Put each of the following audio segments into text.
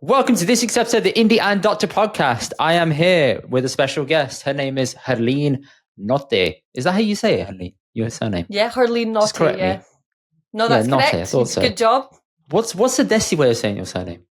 Welcome to this week's episode of the Indy and Doctor podcast. I am here with a special guest. Her name is Harleen Nottay. Is that how you say it, Harleen? Your surname? Yeah, Harleen Nottay, yeah. Me. No, that's Nottay, correct. I thought so. Good job. What's the Desi way of saying your surname?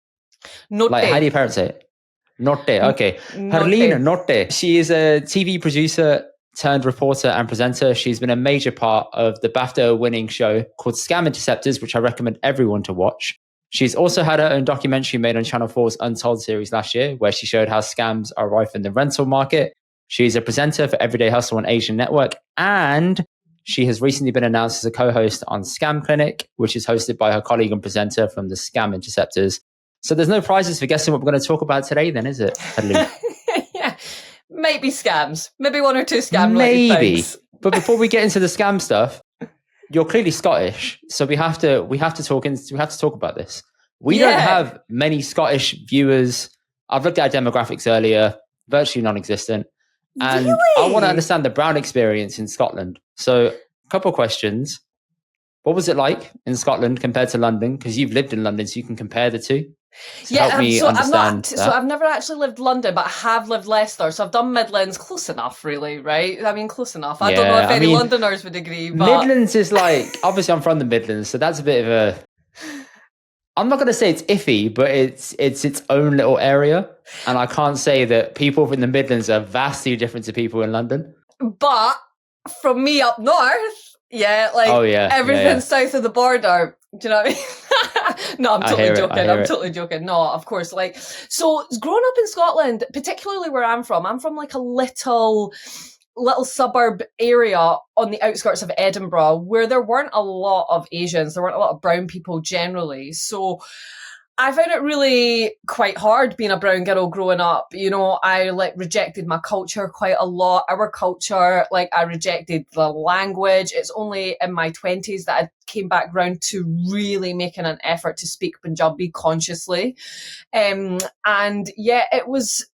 Nottay. Like, how do your parents say it? Nottay, okay. Harleen Nottay. She is a TV producer turned reporter and presenter. She's been a major part of the BAFTA-winning show called Scam Interceptors, which I recommend everyone to watch. She's also had her own documentary made on Channel 4's Untold series last year, where she showed how scams are rife in the rental market. She's a presenter for Everyday Hustle on Asian Network, and she has recently been announced as a co-host on Scam Clinic, which is hosted by her colleague and presenter from the Scam Interceptors. So there's no prizes for guessing what we're going to talk about today then, is it, Harleen? Yeah, maybe scams. Maybe one or two scam maybe. But before we get into the scam stuff, you're clearly Scottish, so we have to talk about this. We don't have many Scottish viewers. I've looked at our demographics earlier, virtually non-existent. And really? I want to understand the Brown experience in Scotland. So a couple of questions. What was it like in Scotland compared to London? Because you've lived in London, so you can compare the two. So help me understand that. So I've never actually lived London, but I have lived Leicester. So I've done Midlands, close enough, really, right? I mean, close enough. I don't know if any Londoners would agree. But Midlands is like, obviously I'm from the Midlands, so that's a bit of a, I'm not going to say it's iffy, but it's its own little area. And I can't say that people from the Midlands are vastly different to people in London. But from me up north, everything south of the border. Do you know what I mean? No, I'm totally joking. Joking. No, of course. So growing up in Scotland, particularly where I'm from like a little suburb area on the outskirts of Edinburgh where there weren't a lot of Asians, there weren't a lot of brown people generally. So I found it really quite hard being a brown girl growing up. You know, I rejected my culture quite a lot. Our culture, I rejected the language. It's only in my 20s that I came back round to really making an effort to speak Punjabi consciously. And yeah, it was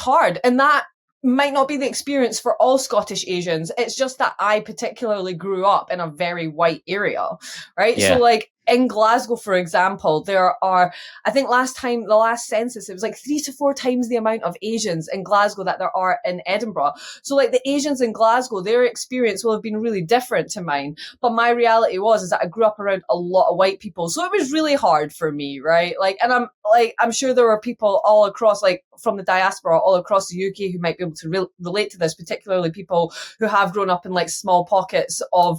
hard. And that might not be the experience for all Scottish Asians. It's just that I particularly grew up in a very white area, right? Yeah. So in Glasgow, for example, there are, I think the last census, it was 3 to 4 times the amount of Asians in Glasgow that there are in Edinburgh. So the Asians in Glasgow, their experience will have been really different to mine. But my reality is that I grew up around a lot of white people. So it was really hard for me, right? And I'm sure there are people all across, from the diaspora all across the UK who might be able to relate to this, particularly people who have grown up in small pockets of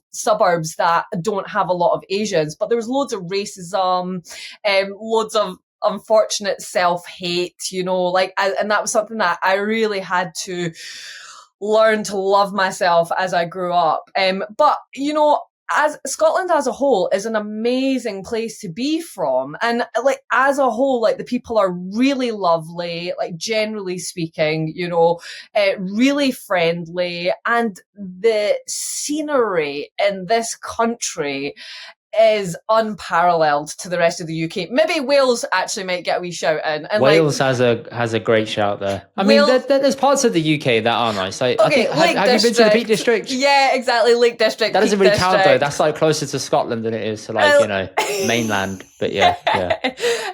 suburbs that don't have a lot of Asians. But there was loads of racism, loads of unfortunate self-hate, and that was something that I really had to learn to love myself as I grew up. But as Scotland as a whole is an amazing place to be from. And as a whole, the people are really lovely, generally speaking, really friendly. And the scenery in this country is unparalleled to the rest of the UK. Maybe Wales actually might get a wee shout in. And Wales has a great shout there. I mean, there's parts of the UK that are nice. Have you been to the Peak District? Yeah, exactly. Lake District. That doesn't really count though. That's closer to Scotland than it is to mainland. But yeah.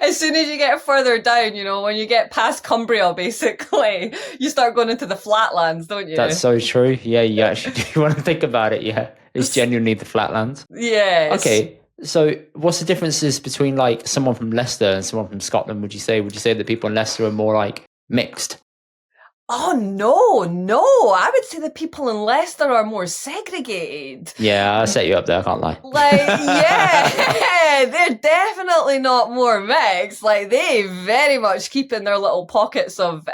As soon as you get further down, when you get past Cumbria, basically, you start going into the flatlands, don't you? That's so true. Yeah, you actually do want to think about it. Yeah. It's genuinely the flatlands. Yeah. Okay. So what's the differences between someone from Leicester and someone from Scotland, would you say? Would you say that people in Leicester are more mixed? Oh, no. I would say the people in Leicester are more segregated. Yeah, I'll set you up there, I can't lie. They're definitely not more mixed. They very much keep in their little pockets of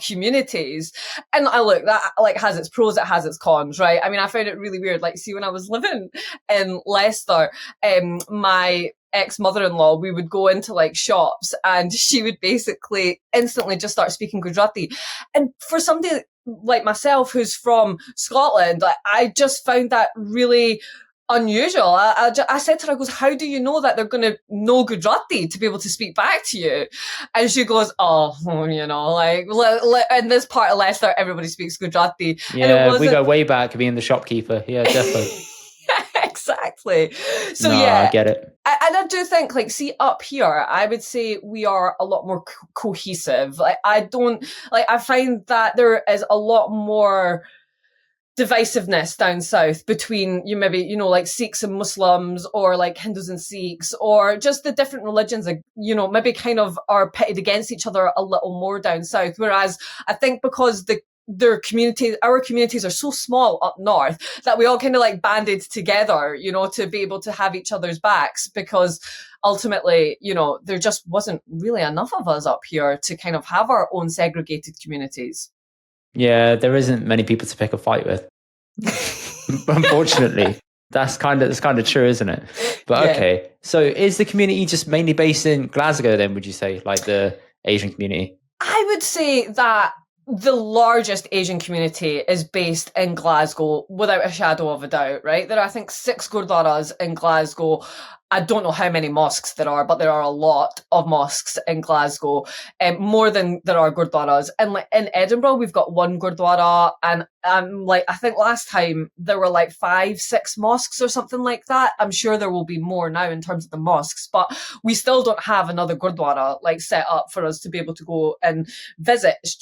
communities. And look, that has its pros, it has its cons, right? I mean, I found it really weird. See, when I was living in Leicester, my ex-mother-in-law, we would go into shops and she would basically instantly just start speaking Gujarati. And for somebody like myself who's from Scotland, I just found that really unusual. I said to her, I goes, how do you know that they're going to know Gujarati to be able to speak back to you? And she goes, in this part of Leicester, everybody speaks Gujarati. Yeah, we go way back being the shopkeeper. Yeah, definitely. Exactly. correctly. So I get it. And I do think, like, see, up here, I would say we are a lot more cohesive. Like, I find that there is a lot more divisiveness down south between like Sikhs and Muslims, or like Hindus and Sikhs, or just the different religions, maybe kind of are pitted against each other a little more down south. Whereas I think because our communities are so small up north that we all kind of like banded together, to be able to have each other's backs, because ultimately, there just wasn't really enough of us up here to kind of have our own segregated communities. Yeah, there isn't many people to pick a fight with. Unfortunately, that's kind of true, isn't it? But yeah. Okay, so is the community just mainly based in Glasgow then, would you say, like the Asian community? I would say that the largest Asian community is based in Glasgow, without a shadow of a doubt, right? There are, I think, 6 gurdwaras in Glasgow. I don't know how many mosques there are, but there are a lot of mosques in Glasgow, more than there are gurdwaras. And like in Edinburgh, we've got 1 gurdwara, and I think last time there were like 5, 6 mosques or something like that. I'm sure there will be more now in terms of the mosques, but we still don't have another gurdwara like set up for us to be able to go and visit. It's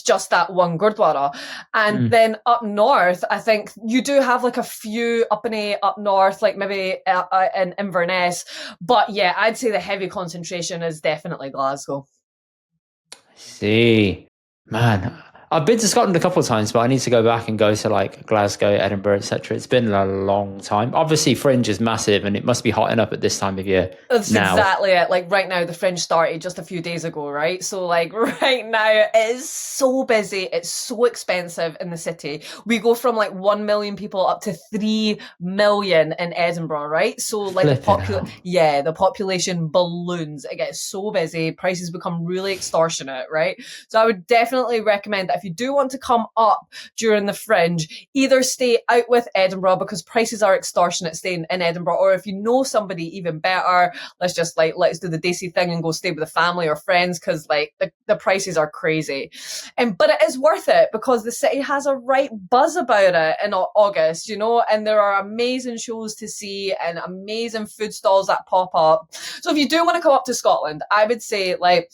just that 1 gurdwara. And then up north, I think you do have like a few up north, like maybe in Inverness. But yeah, I'd say the heavy concentration is definitely Glasgow. I see. Man, I've been to Scotland a couple of times, but I need to go back and go to like Glasgow, Edinburgh, etc. It's been a long time. Obviously, Fringe is massive, and it must be hotting up at this time of year. That's exactly it. Like right now, the Fringe started just a few days ago, right? So like right now, it is so busy. It's so expensive in the city. We go from like 1 million people up to 3 million in Edinburgh, right? So like the population balloons. It gets so busy. Prices become really extortionate, right? So I would definitely recommend that if you do want to come up during the Fringe, either stay out with Edinburgh, because prices are extortionate staying in Edinburgh, or if you know somebody, even better, let's do the Daisy thing and go stay with a family or friends, because like the prices are crazy. But it is worth it, because the city has a right buzz about it in August, and there are amazing shows to see and amazing food stalls that pop up. So if you do want to come up to Scotland, I would say like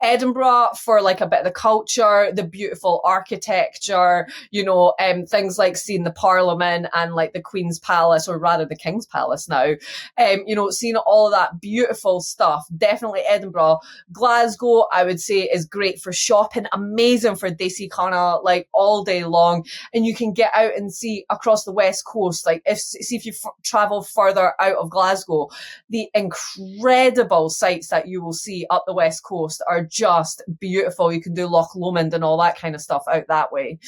Edinburgh for like a bit of the culture, the beautiful architecture, things like seeing the Parliament and like the Queen's Palace, or rather the King's Palace now, seeing all of that beautiful stuff. Definitely Edinburgh. Glasgow, I would say, is great for shopping, amazing for Desi Kana, like all day long. And you can get out and see across the West Coast. Like if you travel further out of Glasgow, the incredible sights that you will see up the West Coast are just beautiful. You can do Loch Lomond and all that kind of stuff out that way.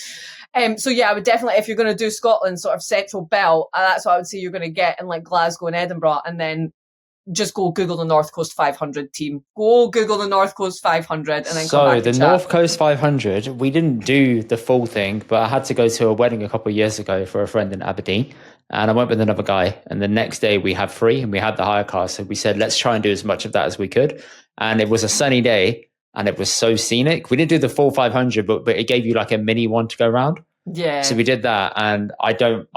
So yeah, I would definitely, if you're going to do Scotland sort of central belt, that's what I would say you're going to get in like Glasgow and Edinburgh, and then just go Google the North Coast 500 team. Go Google the North Coast 500 and then come back to chat. North Coast 500, we didn't do the full thing, but I had to go to a wedding a couple of years ago for a friend in Aberdeen, and I went with another guy, and the next day we had free and we had the hire car, so we said let's try and do as much of that as we could. And it was a sunny day and it was so scenic. We didn't do the full 500, but it gave you like a mini one to go around. Yeah. So we did that, and I don't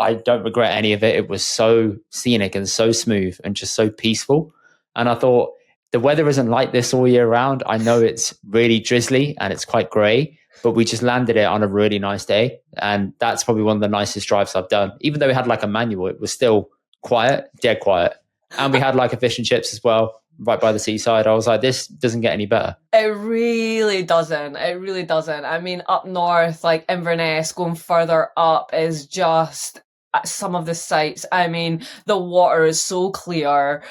regret any of it. It was so scenic and so smooth and just so peaceful. And I thought, the weather isn't like this all year round. I know it's really drizzly and it's quite grey, but we just landed it on a really nice day. And that's probably one of the nicest drives I've done. Even though we had like a manual, it was still quiet, dead quiet. And we had like a fish and chips as well, right by the seaside. I was like, this doesn't get any better. It really doesn't. It really doesn't. I mean, up north, like Inverness, going further up is just some of the sights. I mean, the water is so clear.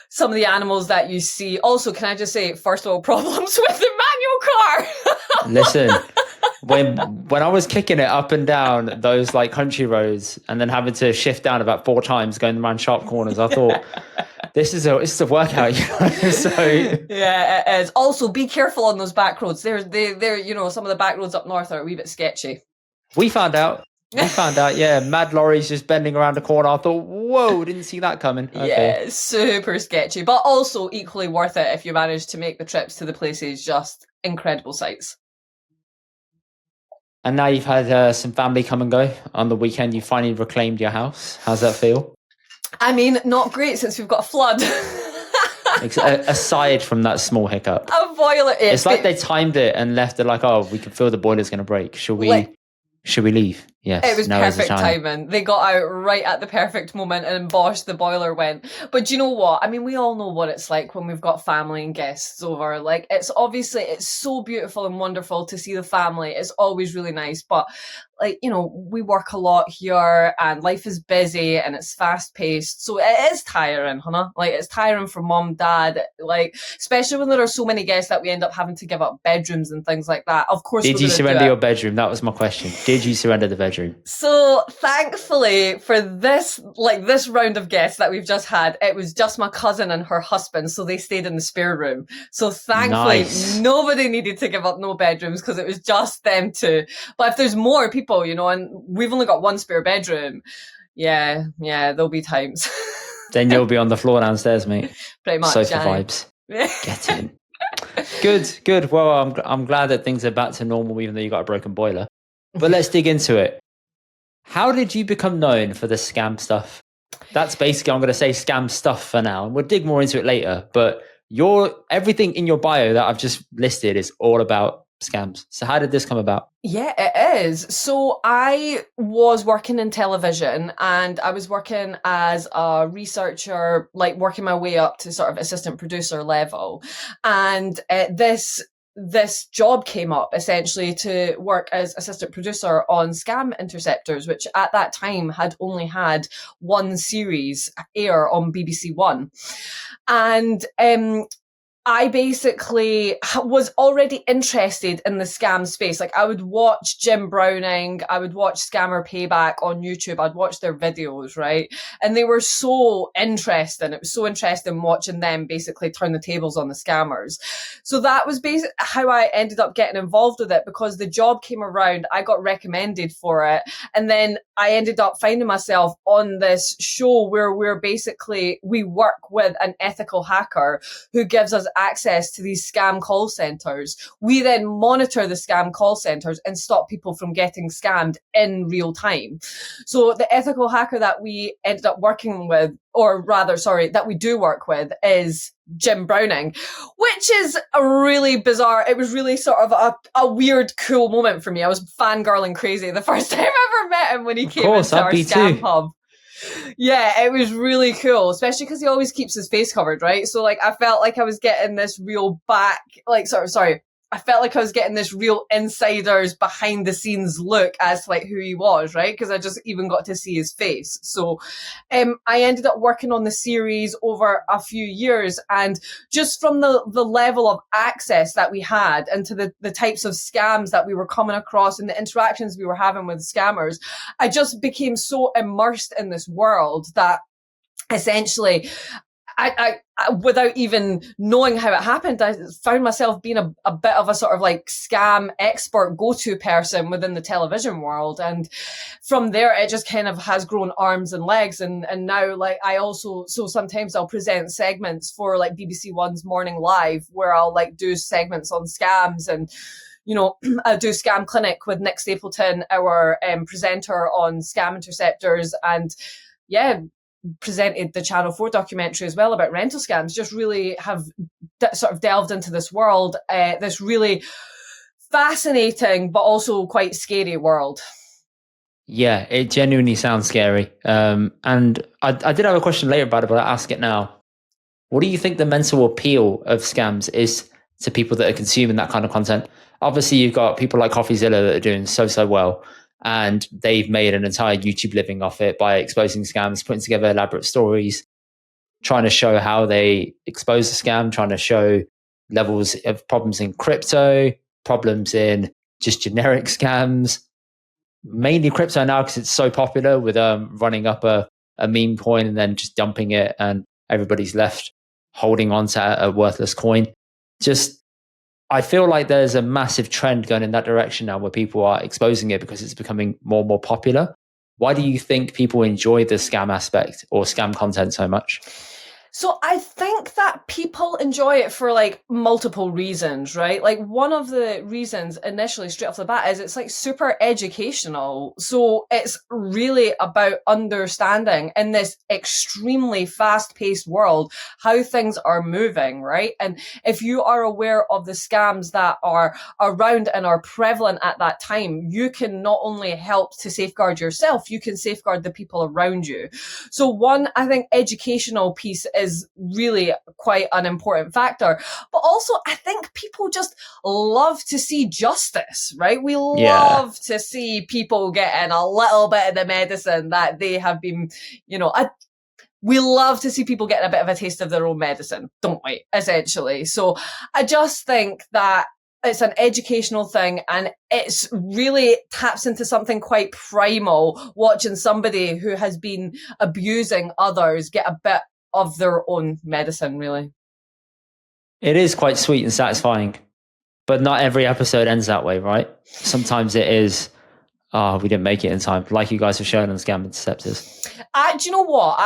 Some of the animals that you see. Also, can I just say, first world problems with the manual car? Listen, when I was kicking it up and down those like country roads and then having to shift down about 4 times going around sharp corners, I thought, this is a workout. So yeah, it is. Also, be careful on those back roads. They're some of the back roads up north are a wee bit sketchy. We found out, yeah, mad lorries just bending around the corner. I thought, whoa, didn't see that coming. Okay. Yeah, super sketchy, but also equally worth it if you manage to make the trips to the places. Just incredible sights. And now you've had some family come and go on the weekend. You finally reclaimed your house. How's that feel? I mean, not great since we've got a flood. Aside from that small hiccup. A boiler. It's like they timed it and left it like, oh, we can feel the boiler's going to break. Should we leave? Yes. It was perfect timing. They got out right at the perfect moment and bosh, the boiler went. But do you know what? I mean, we all know what it's like when we've got family and guests over. Like, it's so beautiful and wonderful to see the family. It's always really nice. But like, you know, we work a lot here and life is busy and it's fast paced. So it is tiring, Hannah. Like, it's tiring for mom, dad, like, especially when there are so many guests that we end up having to give up bedrooms and things like that. Of course, did you surrender your bedroom? That was my question. Did you surrender the bedroom? So thankfully for this round of guests that we've just had, it was just my cousin and her husband. So they stayed in the spare room. So thankfully nobody needed to give up no bedrooms because it was just them two. But if there's more people, you know, and we've only got one spare bedroom, yeah, there'll be times. Then you'll be on the floor downstairs, mate. Pretty much. Sofa vibes. Get in. Good. Well, I'm glad that things are back to normal, even though you got a broken boiler. But let's dig into it. How did you become known for the scam stuff? That's basically, I'm going to say scam stuff for now. And we'll dig more into it later. But everything in your bio that I've just listed is all about scams. So how did this come about? Yeah, it is. So I was working in television and I was working as a researcher, like working my way up to sort of assistant producer level. And this job came up essentially to work as assistant producer on Scam Interceptors, which at that time had only had one series air on BBC One. And I basically was already interested in the scam space. Like, I would watch Jim Browning, I would watch Scammer Payback on YouTube, I'd watch their videos, right? And they were so interesting. It was so interesting watching them basically turn the tables on the scammers. So that was basically how I ended up getting involved with it, because the job came around, I got recommended for it. And then I ended up finding myself on this show where we work with an ethical hacker who gives us access to these scam call centers. We then monitor the scam call centers and stop people from getting scammed in real time. So the ethical hacker that we ended up working with, that we do work with, is Jim Browning, which is a really bizarre, it was really sort of a weird, cool moment for me. I was fangirling crazy the first time I ever met him when he came into our scam hub. Yeah, it was really cool, especially because he always keeps his face covered, right? So like, I felt like I was getting this real I felt like I was getting this real insider's behind the scenes look as to like who he was, right? Because I just even got to see his face. So I ended up working on the series over a few years, and just from the level of access that we had and to the types of scams that we were coming across and the interactions we were having with scammers, I just became so immersed in this world that essentially I without even knowing how it happened, I found myself being a bit of a sort of like scam expert go-to person within the television world. And from there, it just kind of has grown arms and legs. And now, like, sometimes I'll present segments for like BBC One's Morning Live, where I'll like do segments on scams. And you know, I do Scam Clinic with Nick Stapleton, our presenter on Scam Interceptors, and presented the Channel 4 documentary as well about rental scams. Just really have sort of delved into this world, this really fascinating but also quite scary world. Yeah, it genuinely sounds scary. And I did have a question later about it, but I'll ask it now. What do you think the mental appeal of scams is to people that are consuming that kind of content? Obviously, you've got people like CoffeeZilla that are doing so well, and they've made an entire YouTube living off it by exposing scams, putting together elaborate stories, trying to show how they expose the scam, trying to show levels of problems in crypto, problems in just generic scams, mainly crypto now because it's so popular with running up a meme coin and then just dumping it, and everybody's left holding on to a worthless coin. I feel like there's a massive trend going in that direction now where people are exposing it because it's becoming more and more popular. Why do you think people enjoy the scam aspect or scam content so much? So I think that people enjoy it for like multiple reasons, right? Like one of the reasons initially straight off the bat is it's like super educational. So it's really about understanding in this extremely fast paced world how things are moving, right? And if you are aware of the scams that are around and are prevalent at that time, you can not only help to safeguard yourself, you can safeguard the people around you. So one, I think educational piece is really quite an important factor. But also, I think people just love to see justice, right? We love to see people getting a little bit of the medicine that they have been, we love to see people getting a bit of a taste of their own medicine, don't we? Essentially. So I just think that it's an educational thing, and it's really taps into something quite primal, watching somebody who has been abusing others get a bit of their own medicine, really. It is quite sweet and satisfying, but not every episode ends that way, right? Sometimes it is, we didn't make it in time, like you guys have shown on Scam Interceptors. Do you know what?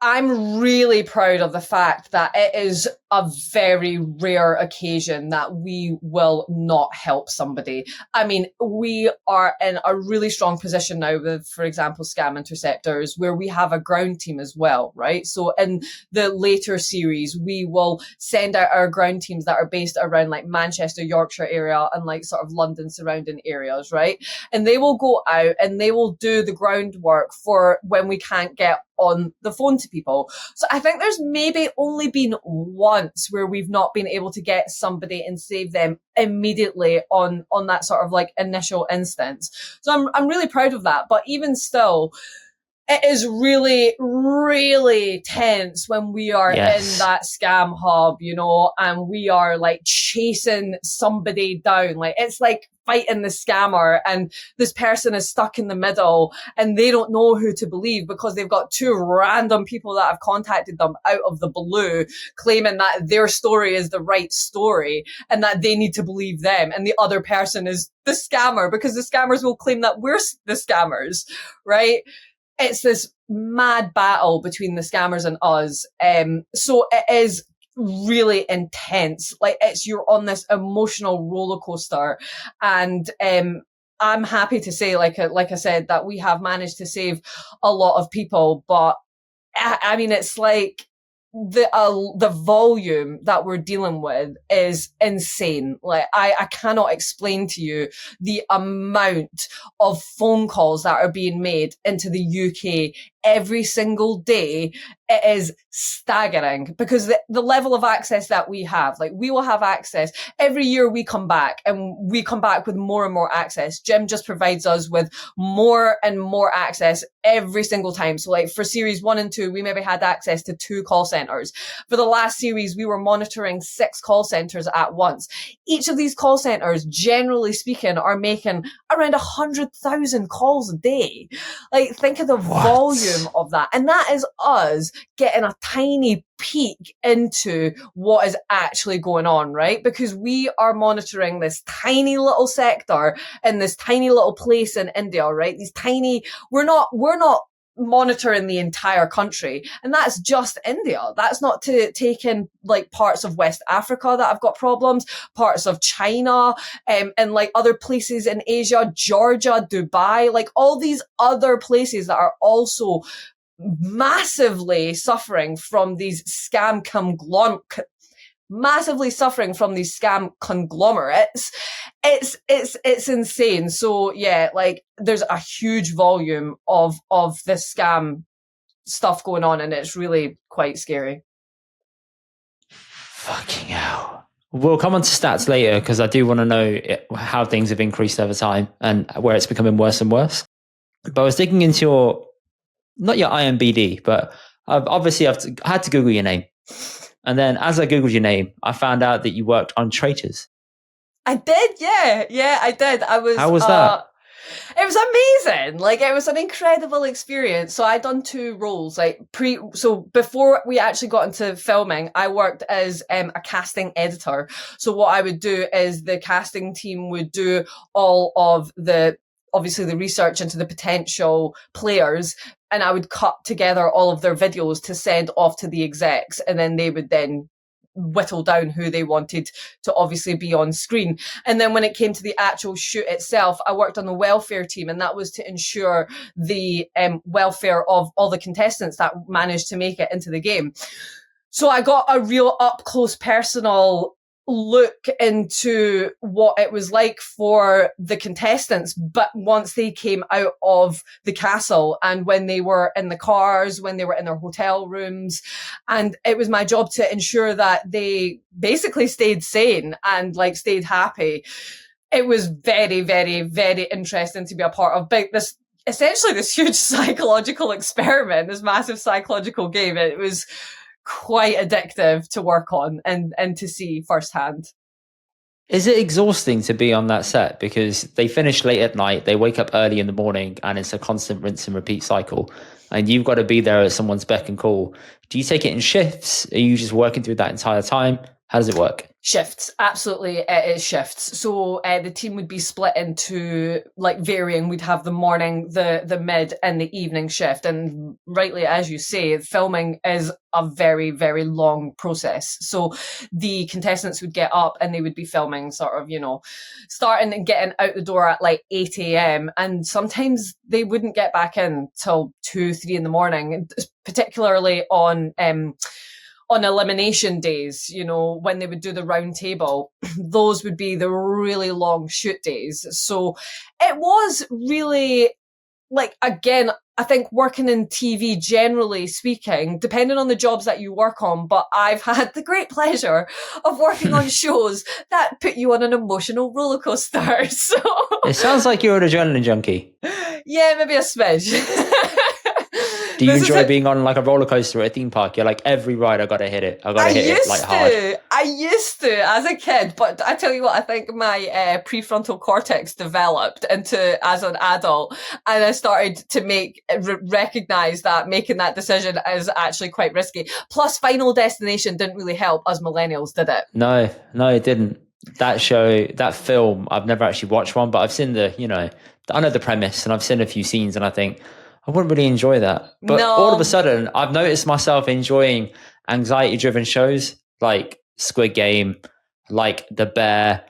I'm really proud of the fact that it is a very rare occasion that we will not help somebody. I mean, we are in a really strong position now with, for example, Scam Interceptors, where we have a ground team as well, right? So in the later series, we will send out our ground teams that are based around like Manchester, Yorkshire area and like sort of London surrounding areas, right? And they will go out and they will do the groundwork for when we can't get on the phone to people. So I think there's maybe only been once where we've not been able to get somebody and save them immediately on that sort of like initial instance. So I'm really proud of that. But even still, it is really, really tense when we are in that scam hub, and we are like chasing somebody down. Like it's like fighting the scammer, and this person is stuck in the middle and they don't know who to believe because they've got two random people that have contacted them out of the blue claiming that their story is the right story and that they need to believe them. And the other person is the scammer because the scammers will claim that we're the scammers, right? It's this mad battle between the scammers and us. So it is really intense. Like you're on this emotional roller coaster. And, I'm happy to say, like I said, that we have managed to save a lot of people, but I mean, it's like, the volume that we're dealing with is insane. Like I cannot explain to you the amount of phone calls that are being made into the UK every single day. It is staggering because the level of access that we have, like we will have access every year. We come back and we come back with more and more access. Jim just provides us with more and more access every single time. So like for series 1 and 2, we maybe had access to 2 call centers. For the last series, we were monitoring 6 call centers at once. Each of these call centers, generally speaking, are making around 100,000 calls a day. Like think of the volume of that. And that is us getting a tiny peek into what is actually going on, right? Because we are monitoring this tiny little sector in this tiny little place in India, right? We're not monitoring the entire country, and that's just India. That's not to take in like parts of West Africa that have got problems, parts of China, and like other places in Asia, Georgia, Dubai, like all these other places that are also massively suffering from these scam conglomerates. It's insane. So yeah, like there's a huge volume of the scam stuff going on, and it's really quite scary. Fucking hell. We'll come on to stats later because I do want to know how things have increased over time and where it's becoming worse and worse. But I was digging into not your IMBD, but I've had to Google your name. And then as I Googled your name, I found out that you worked on Traitors. I did, yeah. Yeah, I did. How was that? It was amazing. Like it was an incredible experience. So I'd done 2 roles, so before we actually got into filming, I worked as a casting editor. So what I would do is the casting team would do all of the obviously the research into the potential players, and I would cut together all of their videos to send off to the execs, and then they would then whittle down who they wanted to obviously be on screen. And then when it came to the actual shoot itself, I worked on the welfare team, and that was to ensure the welfare of all the contestants that managed to make it into the game. So I got a real up close personal look into what it was like for the contestants, but once they came out of the castle and when they were in the cars, when they were in their hotel rooms, and it was my job to ensure that they basically stayed sane and like stayed happy. It was very, very, very interesting to be a part of this huge psychological experiment, this massive psychological game. It was quite addictive to work on and to see firsthand. Is it exhausting to be on that set? Because they finish late at night, they wake up early in the morning, and it's a constant rinse and repeat cycle. And you've got to be there at someone's beck and call. Do you take it in shifts? Are you just working through that entire time? How does it work? Shifts, absolutely, it is shifts. So the team would be split into like varying. We'd have the morning, the mid, and the evening shift. And rightly, as you say, filming is a very, very long process. So the contestants would get up and they would be filming sort of, starting and getting out the door at like 8 a.m. And sometimes they wouldn't get back in till 2, 3 in the morning, particularly on elimination days, when they would do the round table. Those would be the really long shoot days. So it was really, like, again, I think working in TV, generally speaking, depending on the jobs that you work on, but I've had the great pleasure of working on shows that put you on an emotional roller coaster. So it sounds like you're an adrenaline junkie. Yeah, maybe a smidge. Do you enjoy being on like a roller coaster at a theme park? You're like, every ride I gotta hit it. I gotta hit it like hard. I used to as a kid, but I tell you what, I think my prefrontal cortex developed as an adult, and I started to recognize that making that decision is actually quite risky. Plus, Final Destination didn't really help us millennials, did it? No, it didn't. That show, that film, I've never actually watched one, but I've seen I know the premise, and I've seen a few scenes, and I think I wouldn't really enjoy that. But all of a sudden, I've noticed myself enjoying anxiety-driven shows like Squid Game, like The Bear.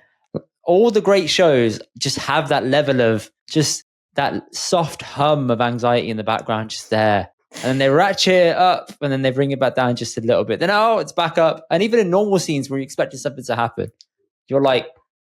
All the great shows just have that level of just that soft hum of anxiety in the background just there. And then they ratchet it up, and then they bring it back down just a little bit. Then, it's back up. And even in normal scenes where you expected something to happen, you're like,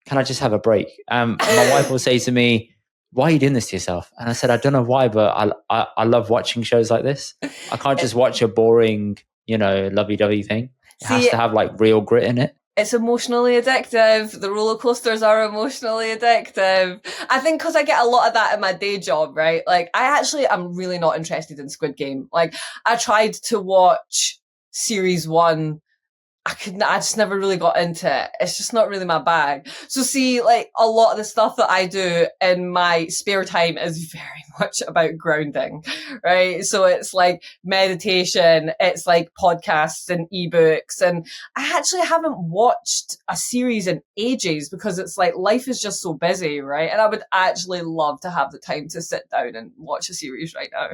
can I just have a break? My wife will say to me, why are you doing this to yourself? And I said, I don't know why, but I love watching shows like this. I can't just watch a boring, lovey-dovey thing. It has to have like real grit in it. It's emotionally addictive. The roller coasters are emotionally addictive. I think because I get a lot of that in my day job, right? Like, I'm really not interested in Squid Game. Like, I tried to watch series 1. I just never really got into it. It's just not really my bag. So see, like, a lot of the stuff that I do in my spare time is very much about grounding, right? So it's like meditation, it's like podcasts and ebooks. And I actually haven't watched a series in ages because it's like life is just so busy, right? And I would actually love to have the time to sit down and watch a series right now.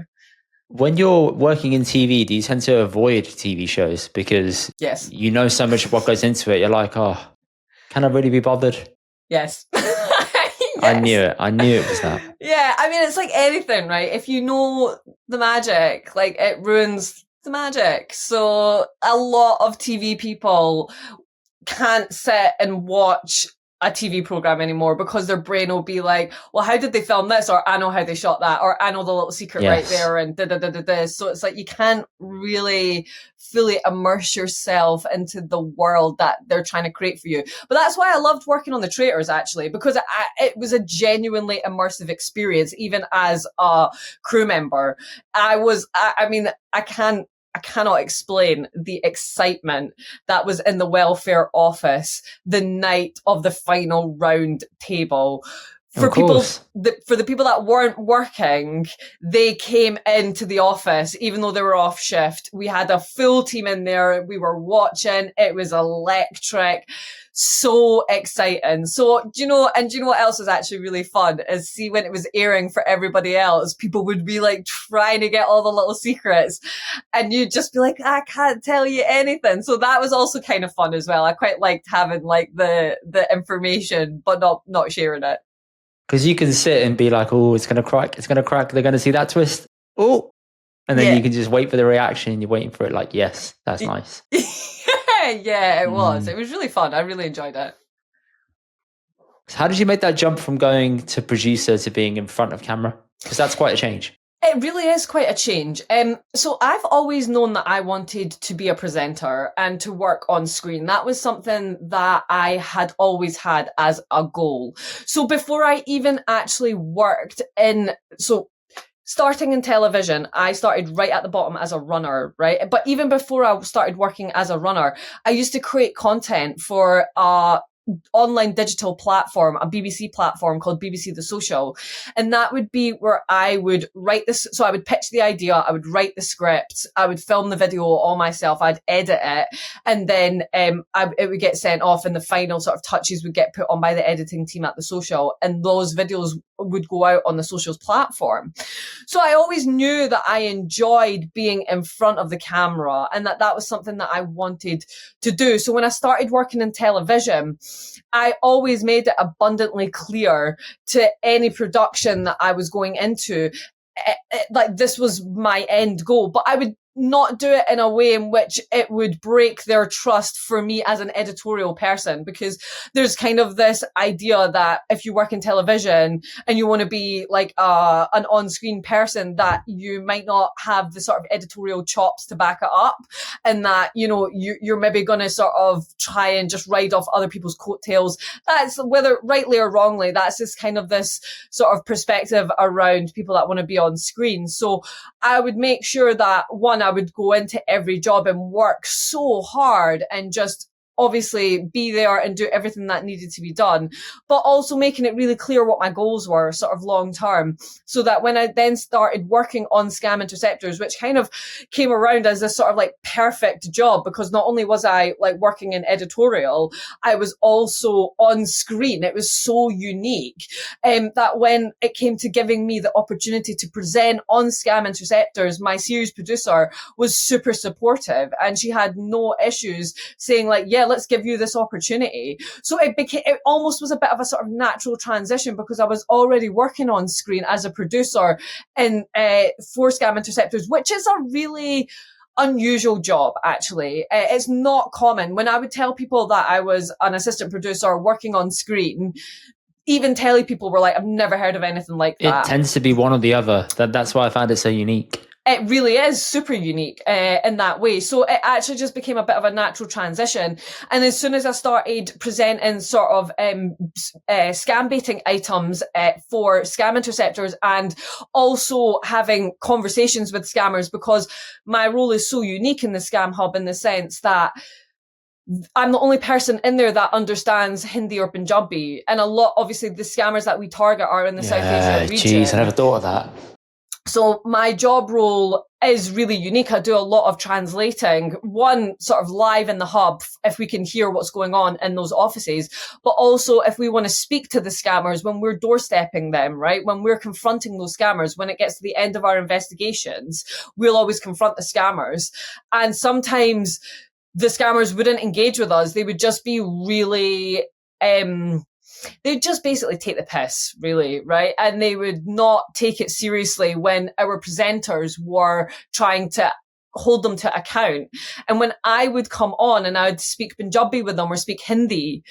When you're working in TV, do you tend to avoid TV shows because you know so much of what goes into it? You're like, can I really be bothered? Yes. Yes. I knew it was that. Yeah, I mean, it's like anything, right? If you know the magic, like, it ruins the magic. So a lot of TV people can't sit and watch a TV program anymore because their brain will be like, well, how did they film this? Or I know how they shot that, or I know the little secret right there, and da-da-da-da-da. So it's like you can't really fully immerse yourself into the world that they're trying to create for you. But that's why I loved working on the Traitors, actually, because it was a genuinely immersive experience, even as a crew member. I cannot explain the excitement that was in the welfare office the night of the final round table for the people that weren't working, they came into the office, even though they were off shift. We had a full team in there. We were watching. It was electric. So exciting. So, do you know what else was actually really fun is see when it was airing for everybody else, people would be like trying to get all the little secrets and you'd just be like, I can't tell you anything. So that was also kind of fun as well. I quite liked having like the information, but not sharing it. Because you can sit and be like, oh, it's going to crack. They're going to see that twist. Oh, and then you can just wait for the reaction. You're waiting for it like, yes, that's nice. Yeah, it was. It was really fun. I really enjoyed it. So how did you make that jump from going to producer to being in front of camera? Because that's quite a change. It really is quite a change. So I've always known that I wanted to be a presenter and to work on screen. That was something that I had always had as a goal. So before I even actually worked starting in television, I started right at the bottom as a runner, right? But even before I started working as a runner, I used to create content for online digital platform, a BBC platform called BBC The Social. And that would be where I would write this. So I would pitch the idea, I would write the script, I would film the video all myself, I'd edit it, and then it would get sent off and the final sort of touches would get put on by the editing team at The Social. And those videos would go out on The Social's platform. So I always knew that I enjoyed being in front of the camera and that was something that I wanted to do. So when I started working in television, I always made it abundantly clear to any production that I was going into, like this was my end goal, but I would not do it in a way in which it would break their trust for me as an editorial person, because there's kind of this idea that if you work in television and you want to be like an on-screen person, that you might not have the sort of editorial chops to back it up, and that, you know, you're maybe going to sort of try and just ride off other people's coattails. That's, whether rightly or wrongly, that's just kind of this sort of perspective around people that want to be on screen. So I would make sure that, one, I would go into every job and work so hard and just obviously be there and do everything that needed to be done, but also making it really clear what my goals were sort of long term, so that when I then started working on Scam Interceptors, which kind of came around as this sort of like perfect job, because not only was I like working in editorial, I was also on screen. It was so unique that when it came to giving me the opportunity to present on Scam Interceptors, my series producer was super supportive and she had no issues saying like, yeah, let's give you this opportunity. So it almost was a bit of a sort of natural transition, because I was already working on screen as a producer in for Scam Interceptors, which is a really unusual job, actually. It's not common. When I would tell people that I was an assistant producer working on screen, even telly people were like, I've never heard of anything like that. It tends to be one or the other. That's why I found it so unique. It really is super unique in that way. So it actually just became a bit of a natural transition. And as soon as I started presenting sort of scam baiting items for Scam Interceptors, and also having conversations with scammers, because my role is so unique in the Scam Hub in the sense that I'm the only person in there that understands Hindi or Punjabi. And a lot, obviously, the scammers that we target are in the South Asia region. Jeez, I never thought of that. So my job role is really unique. I do a lot of translating, one sort of live in the hub, if we can hear what's going on in those offices, but also if we want to speak to the scammers when we're doorstepping them, right? When we're confronting those scammers, when it gets to the end of our investigations, we'll always confront the scammers. And sometimes the scammers wouldn't engage with us. They would just be really, they'd just basically take the piss, really, right? And they would not take it seriously when our presenters were trying to hold them to account. And when I would come on and I would speak Punjabi with them or speak Hindi,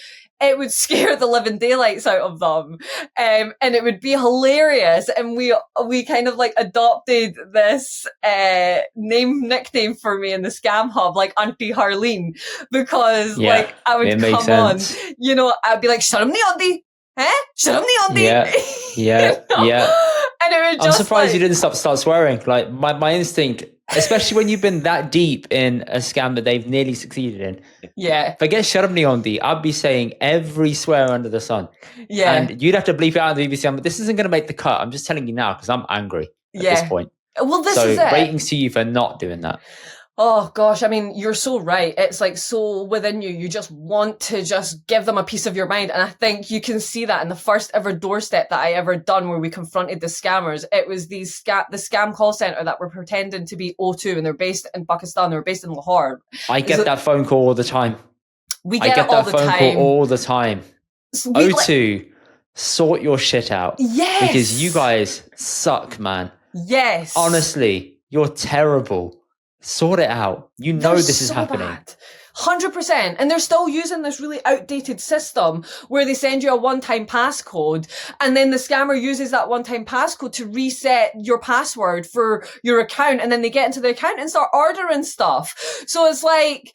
it would scare the living daylights out of them. And it would be hilarious. And we kind of like adopted this nickname for me in the Scam Hub, like Auntie Harleen, because like I would come sense. On, you know, I'd be like, Sharam nahi aandi, Sharam nahi aandi. Yeah. And it would just, I'm surprised you didn't start swearing. Like my instinct Especially when you've been that deep in a scam that they've nearly succeeded in. Yeah. Forget Sharmni Ondi. I'd be saying every swear under the sun. Yeah. And you'd have to bleep it out on the BBC. But this isn't going to make the cut. I'm just telling you now because I'm angry at this point. Well, this is it. Ratings to you for not doing that. Oh gosh, I mean, you're so right. It's like so within you. You just want to just give them a piece of your mind. And I think you can see that in the first ever doorstep that I ever done where we confronted the scammers. It was the scam call center that were pretending to be O2 and they're based in Pakistan. They're based in Lahore. I get that phone call all the time. We get it all the time. I get that phone call all the time. So O2, sort your shit out. Yes. Because you guys suck, man. Yes. Honestly, you're terrible. Sort it out. You know this is happening. Bad. 100%. And they're still using this really outdated system where they send you a one-time passcode and then the scammer uses that one-time passcode to reset your password for your account. And then they get into the account and start ordering stuff. So it's like,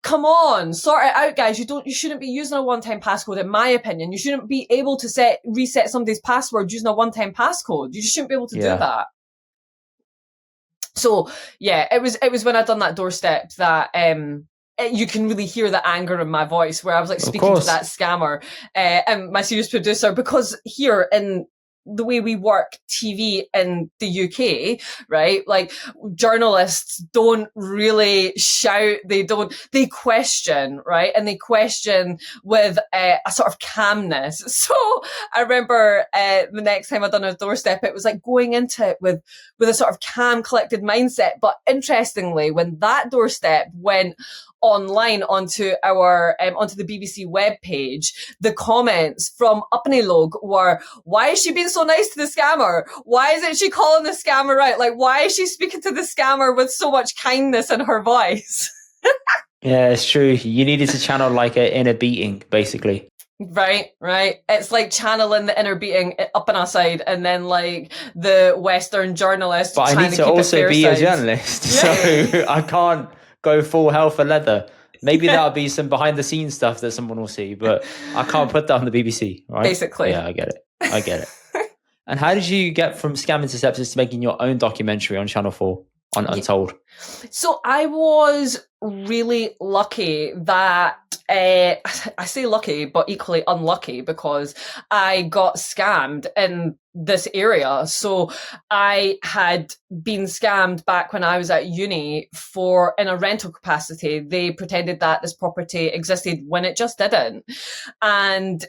come on, sort it out, guys. You shouldn't be using a one-time passcode, in my opinion. You shouldn't be able to reset somebody's password using a one-time passcode. You just shouldn't be able to do that. So yeah, it was when I'd done that doorstep that you can really hear the anger in my voice where I was like speaking to that scammer and my serious producer, because here in the way we work TV in the UK, right? Like journalists don't really shout, they question, right? And they question with a sort of calmness. So I remember the next time I'd done a doorstep, it was like going into it with a sort of calm, collected mindset. But interestingly, when that doorstep went online onto the BBC webpage, the comments from Upney were, why is she being so nice to the scammer? Why isn't she calling the scammer out? Like, why is she speaking to the scammer with so much kindness in her voice? Yeah, it's true. You needed to channel like an inner beating, basically. Right. It's like channeling the inner beating up on our side, and then like the Western journalist. But I need to also be a journalist, so I can't go full hell for leather. Maybe that'll be some behind the scenes stuff that someone will see, but I can't put that on the BBC, right? Basically. Yeah, I get it. And how did you get from Scam Interceptors to making your own documentary on Channel 4 on Untold? So I was really lucky that I say lucky, but equally unlucky because I got scammed in this area. So I had been scammed back when I was at uni in a rental capacity. They pretended that this property existed when it just didn't. And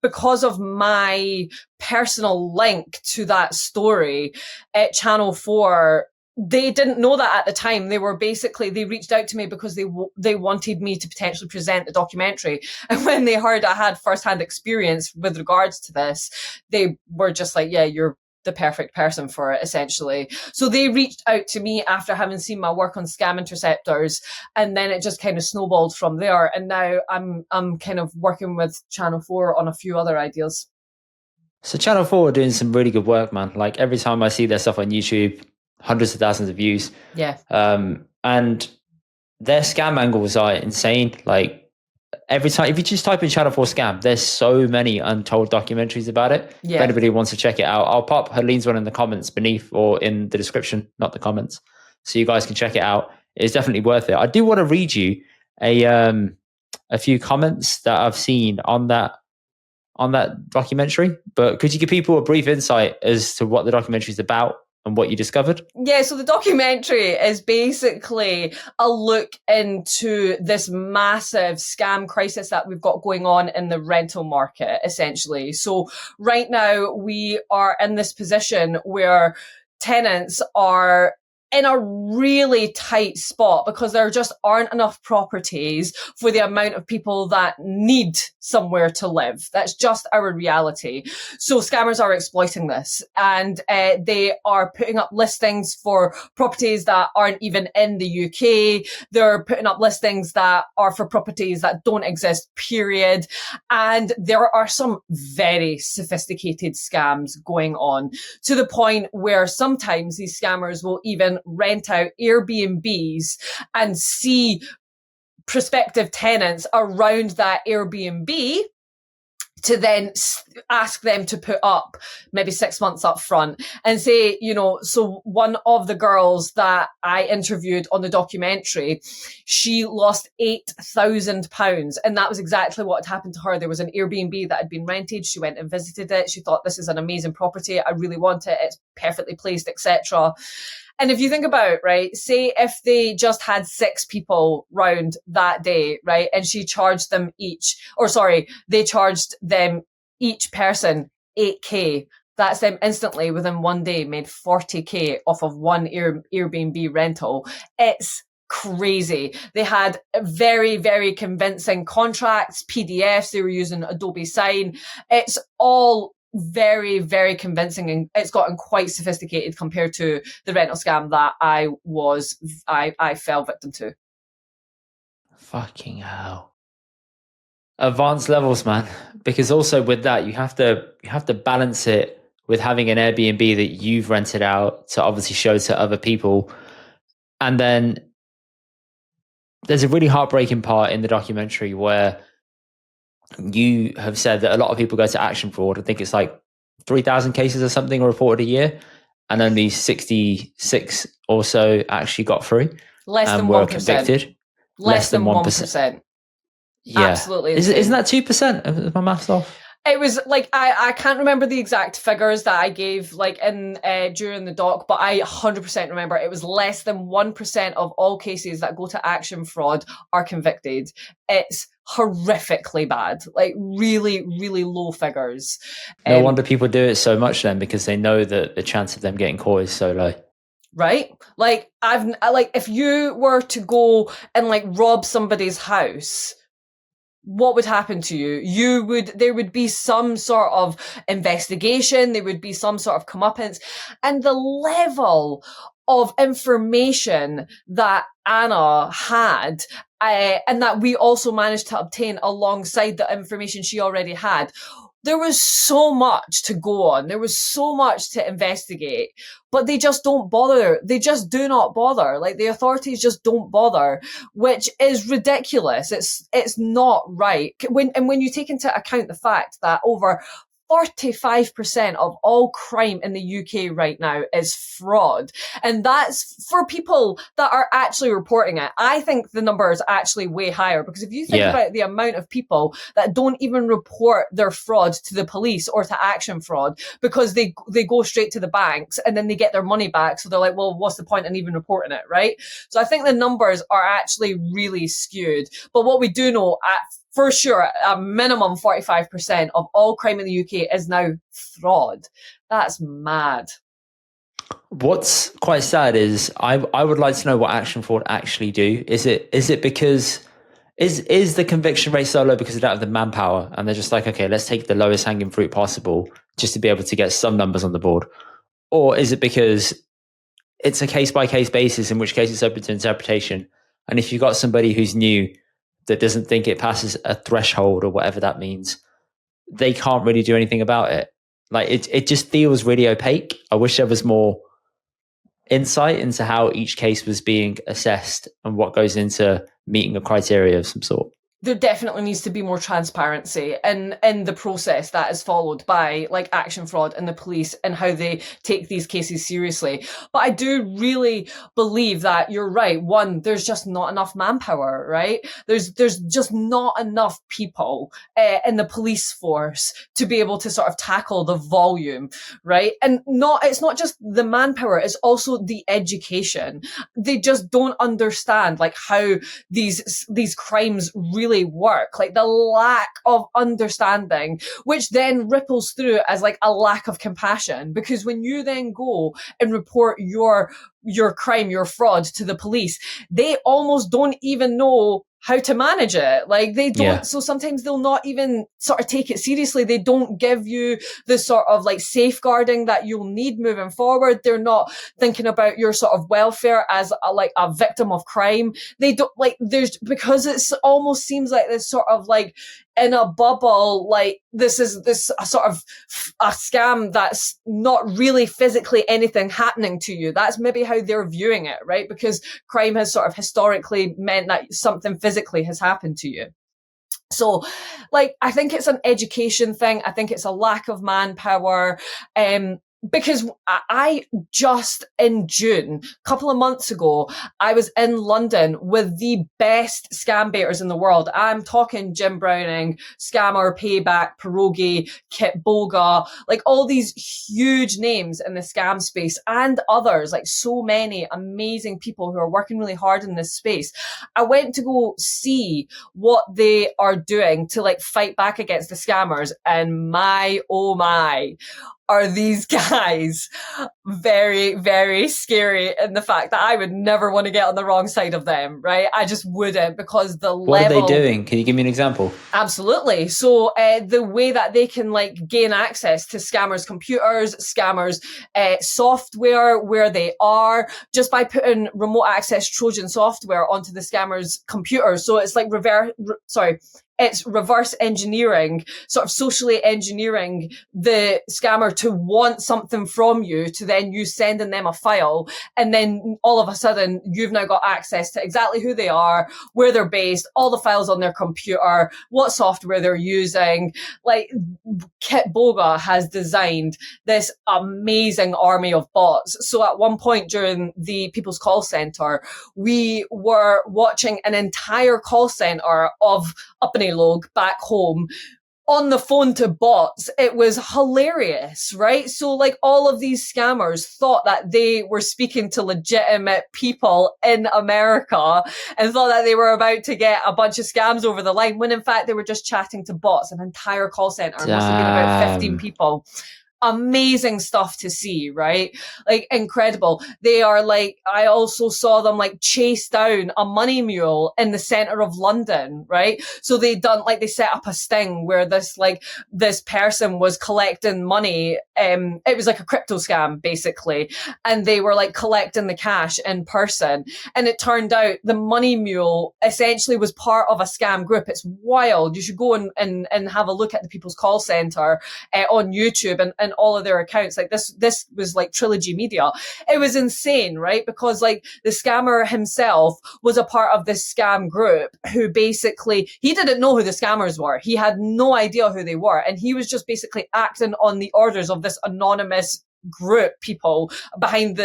because of my personal link to that story at Channel 4, they didn't know that at the time. They reached out to me because they wanted me to potentially present the documentary. And when they heard I had firsthand experience with regards to this, they were just like, yeah, you're the perfect person for it, essentially. So they reached out to me after having seen my work on Scam Interceptors, and then it just kind of snowballed from there. And now I'm kind of working with Channel 4 on a few other ideas. So Channel 4 are doing some really good work, man. Like every time I see their stuff on YouTube, hundreds of thousands of views. Yeah. And their scam angles are insane. Like every time, if you just type in Channel 4 scam, there's so many untold documentaries about it. Yeah. If anybody wants to check it out, I'll pop Harleen's one in the comments beneath or in the description, not the comments, so you guys can check it out. It's definitely worth it. I do want to read you a few comments that I've seen on that documentary, but could you give people a brief insight as to what the documentary is about and what you discovered? Yeah, so the documentary is basically a look into this massive scam crisis that we've got going on in the rental market, essentially. So right now we are in this position where tenants are in a really tight spot because there just aren't enough properties for the amount of people that need somewhere to live. That's just our reality. So scammers are exploiting this, and they are putting up listings for properties that aren't even in the UK. They're putting up listings that are for properties that don't exist, period. And there are some very sophisticated scams going on, to the point where sometimes these scammers will even rent out Airbnbs and see prospective tenants around that Airbnb to then ask them to put up maybe 6 months up front and say, so one of the girls that I interviewed on the documentary, she lost £8,000, and that was exactly what had happened to her. There was an Airbnb that had been rented. She went and visited it. She thought, this is an amazing property. I really want it. It's perfectly placed, etc. And if you think about, right, say if they just had 6 people round that day, right, and she charged them they charged them each person 8K. That's them instantly within one day made 40K off of one Airbnb rental. It's crazy. They had very, very convincing contracts, PDFs. They were using Adobe Sign. It's all very, very convincing, and it's gotten quite sophisticated compared to the rental scam that I fell victim to. Fucking hell. Advanced levels, man. Because also with that, you have to balance it with having an Airbnb that you've rented out to obviously show to other people. And then there's a really heartbreaking part in the documentary where you have said that a lot of people go to action fraud. I think it's like 3,000 cases or something reported a year, and only 66 or so actually got through. Less than 1%. Convicted. Less than 1%. Yeah. Absolutely. Isn't that 2%? Is my maths off? It was like, I can't remember the exact figures that I gave like in during the doc, but I 100% remember it was less than 1% of all cases that go to action fraud are convicted. It's horrifically bad, like really, really low figures. No wonder people do it so much then, because they know that the chance of them getting caught is so low. Right? Like if you were to go and like rob somebody's house, what would happen to you? There would be some sort of investigation. There would be some sort of comeuppance, and the level of information that Anna had, and that we also managed to obtain alongside the information she already had. There was so much to go on. There was so much to investigate, but they just don't bother. They just do not bother. Like, the authorities just don't bother, which is ridiculous. It's not right. When you take into account the fact that over 45% of all crime in the UK right now is fraud. And that's for people that are actually reporting it. I think the number is actually way higher, because if you think about the amount of people that don't even report their fraud to the police or to action fraud because they go straight to the banks and then they get their money back. So they're like, well, what's the point in even reporting it, right? So I think the numbers are actually really skewed. But what we do know for sure, a minimum 45% of all crime in the UK is now fraud. That's mad. What's quite sad is I would like to know what action fraud actually do. Is it because is the conviction rate so low because they don't have the manpower and they're just like, okay, let's take the lowest hanging fruit possible just to be able to get some numbers on the board? Or is it because it's a case by case basis, in which case it's open to interpretation? And if you've got somebody who's new that doesn't think it passes a threshold or whatever that means, they can't really do anything about it. Like, it just feels really opaque. I wish there was more insight into how each case was being assessed and what goes into meeting a criteria of some sort. There definitely needs to be more transparency in the process that is followed by like action fraud and the police and how they take these cases seriously. But I do really believe that you're right. One, there's just not enough manpower, right? There's just not enough people in the police force to be able to sort of tackle the volume, right? And it's not just the manpower, it's also the education. They just don't understand like how these crimes really work, like the lack of understanding, which then ripples through as like a lack of compassion, because when you then go and report your crime, your fraud to the police, they almost don't even know how to manage it. Like they don't, so sometimes they'll not even sort of take it seriously. They don't give you the sort of like safeguarding that you'll need moving forward. They're not thinking about your sort of welfare as a victim of crime. They don't because it's almost seems like this sort of like in a bubble, like this is a sort of a scam that's not really physically anything happening to you. That's maybe how they're viewing it, right? Because crime has sort of historically meant that something physically has happened to you. So, like, I think it's an education thing. I think it's a lack of manpower. Because I just in June, a couple of months ago, I was in London with the best scam baiters in the world. I'm talking Jim Browning, Scammer, Payback, Pierogi, Kit Boga, like all these huge names in the scam space and others, like so many amazing people who are working really hard in this space. I went to go see what they are doing to like fight back against the scammers, and my, oh my, are these guys very, very scary in the fact that I would never want to get on the wrong side of them, right? I just wouldn't, because the What level... What are they doing? Can you give me an example? Absolutely. So the way that they can like gain access to scammers' computers, scammers' software, where they are, just by putting remote access Trojan software onto the scammers' computers. So it's like it's reverse engineering, sort of socially engineering the scammer to want something from you, to then you sending them a file. And then all of a sudden you've now got access to exactly who they are, where they're based, all the files on their computer, what software they're using. Like, Kit Boga has designed this amazing army of bots. So at one point during the People's Call Centre, we were watching an entire call centre of Uppany Log back home on the phone to bots. It was hilarious, right? So like all of these scammers thought that they were speaking to legitimate people in America and thought that they were about to get a bunch of scams over the line, when in fact they were just chatting to bots. An entire call center must have been about 15 people. Amazing stuff to see, right? Like, incredible. They are like, I also saw them like chase down a money mule in the center of London, right? So they set up a sting where this person was collecting money. It was like a crypto scam, basically. And they were like collecting the cash in person. And it turned out the money mule essentially was part of a scam group. It's wild. You should go and have a look at the People's Call Centre on YouTube and all of their accounts. Like this was like Trilogy Media. It was insane, right? Because like the scammer himself was a part of this scam group who basically, he didn't know who the scammers were. He had no idea who they were. And he was just basically acting on the orders of this anonymous group people behind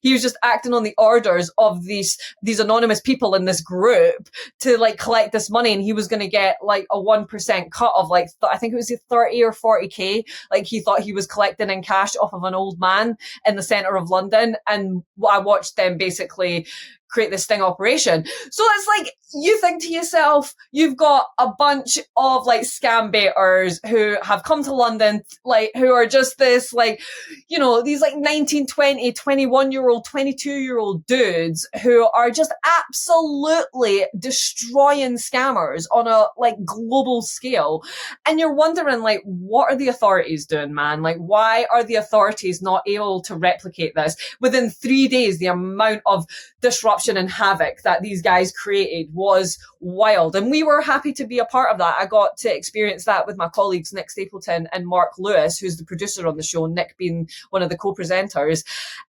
he was just acting on the orders of these anonymous people in this group to like collect this money, and he was going to get like a 1% cut of like I think it was 30 or 40k. Like, he thought he was collecting in cash off of an old man in the center of London, and I watched them basically create this sting operation. So it's like, you think to yourself, you've got a bunch of like scam baiters who have come to London, like, who are just this, like, you know, these like 19, 20, 21-year-old, 22-year-old dudes who are just absolutely destroying scammers on a like global scale. And you're wondering, like, what are the authorities doing, man? Like, why are the authorities not able to replicate this? Within 3 days, the amount of disruption and havoc that these guys created was wild, and we were happy to be a part of that. I got to experience that with my colleagues Nick Stapleton and Mark Lewis, who's the producer on the show, Nick being one of the co-presenters,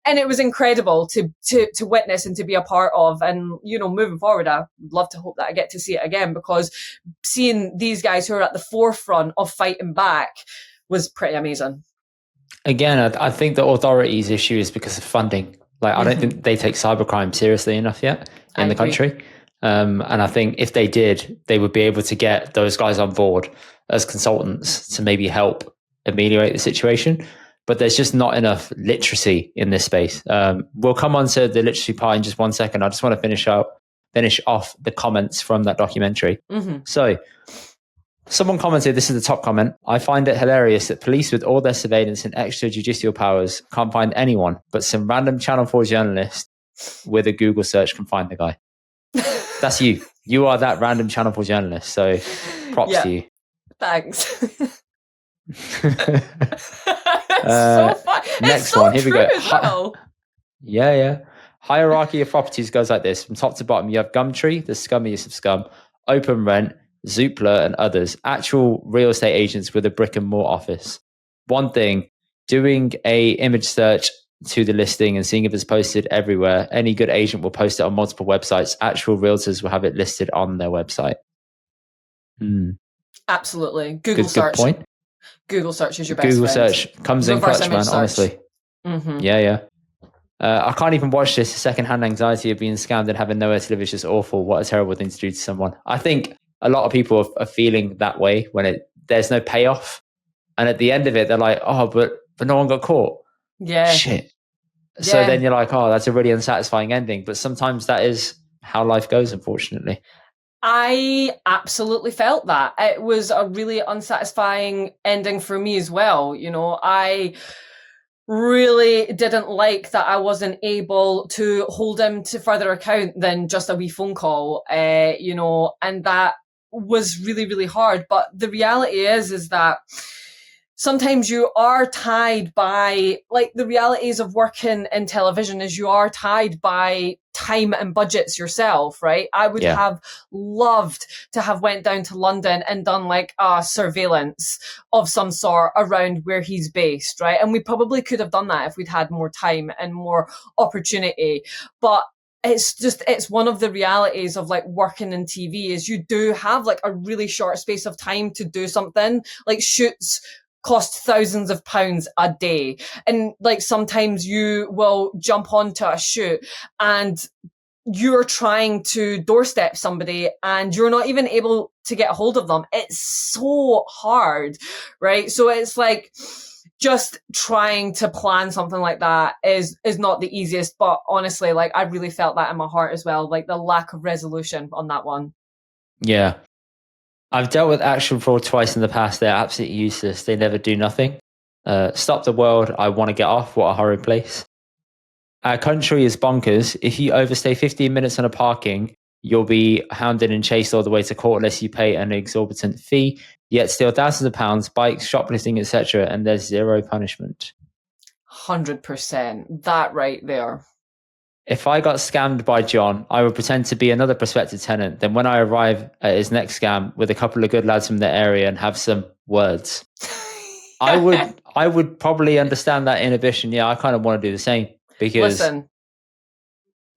and it was incredible to witness and to be a part of. And you know, moving forward, I would love to hope that I get to see it again, because seeing these guys who are at the forefront of fighting back was pretty amazing. Again, I think the authorities' issue is because of funding. Like, I don't think they take cybercrime seriously enough yet in the country. And I think if they did, they would be able to get those guys on board as consultants to maybe help ameliorate the situation. But there's just not enough literacy in this space. We'll come on to the literacy part in just 1 second. I just want to finish off the comments from that documentary. Mm-hmm. So someone commented, this is the top comment: I find it hilarious that police with all their surveillance and extrajudicial powers can't find anyone, but some random Channel 4 journalist with a Google search can find the guy. That's you. You are that random Channel 4 journalist. So props to you. Thanks. So fun. Next so one. Here we go. Well. Yeah. Hierarchy of properties goes like this. From top to bottom, you have Gumtree, the scummiest of scum, Open Rent, Zoopla, and others, actual real estate agents with a brick and mortar office. One thing, doing a image search to the listing and seeing if it's posted everywhere. Any good agent will post it on multiple websites. Actual realtors will have it listed on their website. Absolutely. Google search. Good point. Google search is your best Google friend. search comes in clutch, man, honestly. Mm-hmm. Yeah. I can't even watch this. Secondhand anxiety of being scammed and having nowhere to live is just awful. What a terrible thing to do to someone. I think a lot of people are feeling that way when there's no payoff. And at the end of it, they're like, oh, but no one got caught. Yeah. Shit. So then you're like, oh, that's a really unsatisfying ending. But sometimes that is how life goes, unfortunately. I absolutely felt that. It was a really unsatisfying ending for me as well. You know, I really didn't like that I wasn't able to hold him to further account than just a wee phone call, you know, and that was really, really hard. But the reality is that sometimes you are tied by, like, the realities of working in television is you are tied by time and budgets yourself, right? I would have loved to have went down to London and done like a surveillance of some sort around where he's based, right? And we probably could have done that if we'd had more time and more opportunity. But it's one of the realities of like working in TV is you do have like a really short space of time to do something. Like shoots cost thousands of pounds a day. And like sometimes you will jump onto a shoot and you're trying to doorstep somebody and you're not even able to get a hold of them. It's so hard, right? So it's like just trying to plan something like that is not the easiest. But honestly, like I really felt that in my heart as well, like the lack of resolution on that one. Yeah. I've dealt with actual fraud twice in the past. They're absolutely useless. They never do nothing. Stop the world. I want to get off. What a horrid place. Our country is bonkers. If you overstay 15 minutes on a parking, you'll be hounded and chased all the way to court unless you pay an exorbitant fee, yet steal thousands of pounds, bikes, shoplifting, etc., and there's zero punishment. 100%. That right there. If I got scammed by John, I would pretend to be another prospective tenant. Then when I arrive at his next scam with a couple of good lads from the area and have some words, I would probably understand that inhibition. Yeah, I kind of want to do the same because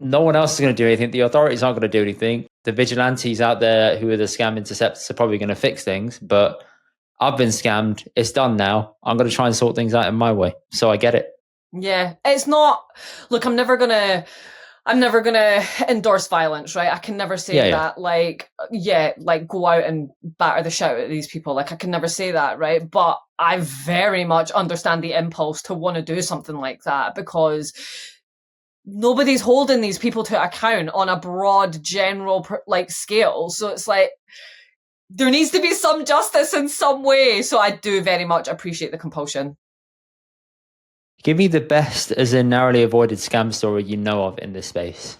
no one else is going to do anything. The authorities aren't going to do anything. The vigilantes out there who are the scam interceptors are probably going to fix things, but I've been scammed. It's done now. I'm going to try and sort things out in my way. So I get it. Yeah, it's not, look, I'm never gonna endorse violence, right? I can never say that, like go out and batter the shit out of these people. Like I can never say that, right? But I very much understand the impulse to want to do something like that because nobody's holding these people to account on a broad, general, like scale. So it's like, there needs to be some justice in some way. So I do very much appreciate the compulsion. Give me the best, as in narrowly avoided scam story you know of in this space.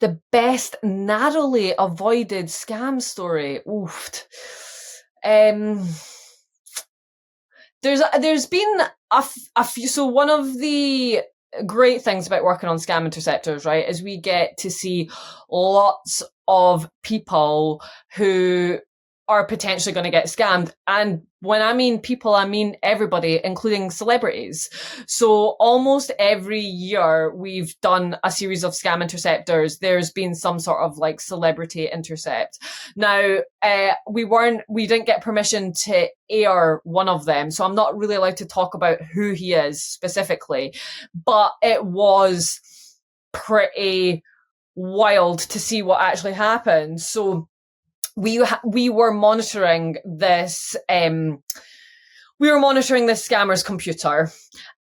The best narrowly avoided scam story. Oof. There's been a few. So one of the great things about working on Scam Interceptors, right, is we get to see lots of people who are potentially going to get scammed. And when I mean people, I mean everybody, including celebrities. So almost every year we've done a series of Scam Interceptors. There's been some sort of like celebrity intercept. Now, we didn't get permission to air one of them. So I'm not really allowed to talk about who he is specifically, but it was pretty wild to see what actually happened. So we were monitoring this scammer's computer,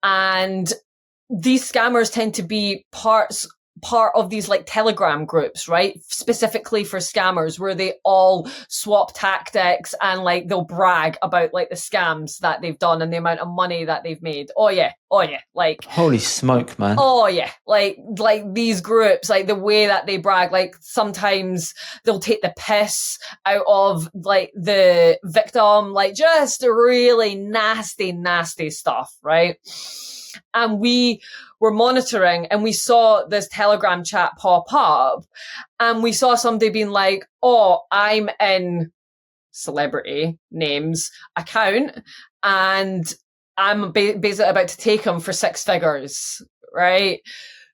and these scammers tend to be part of these like Telegram groups, right? Specifically for scammers, where they all swap tactics and like they'll brag about like the scams that they've done and the amount of money that they've made. Oh yeah. Like, holy smoke, man. Oh yeah. Like these groups, like the way that they brag, like sometimes they'll take the piss out of like the victim, like just really nasty stuff, right? And we were monitoring and we saw this Telegram chat pop up and we saw somebody being like, oh, I'm in celebrity names account and I'm basically about to take him for 6 figures, right?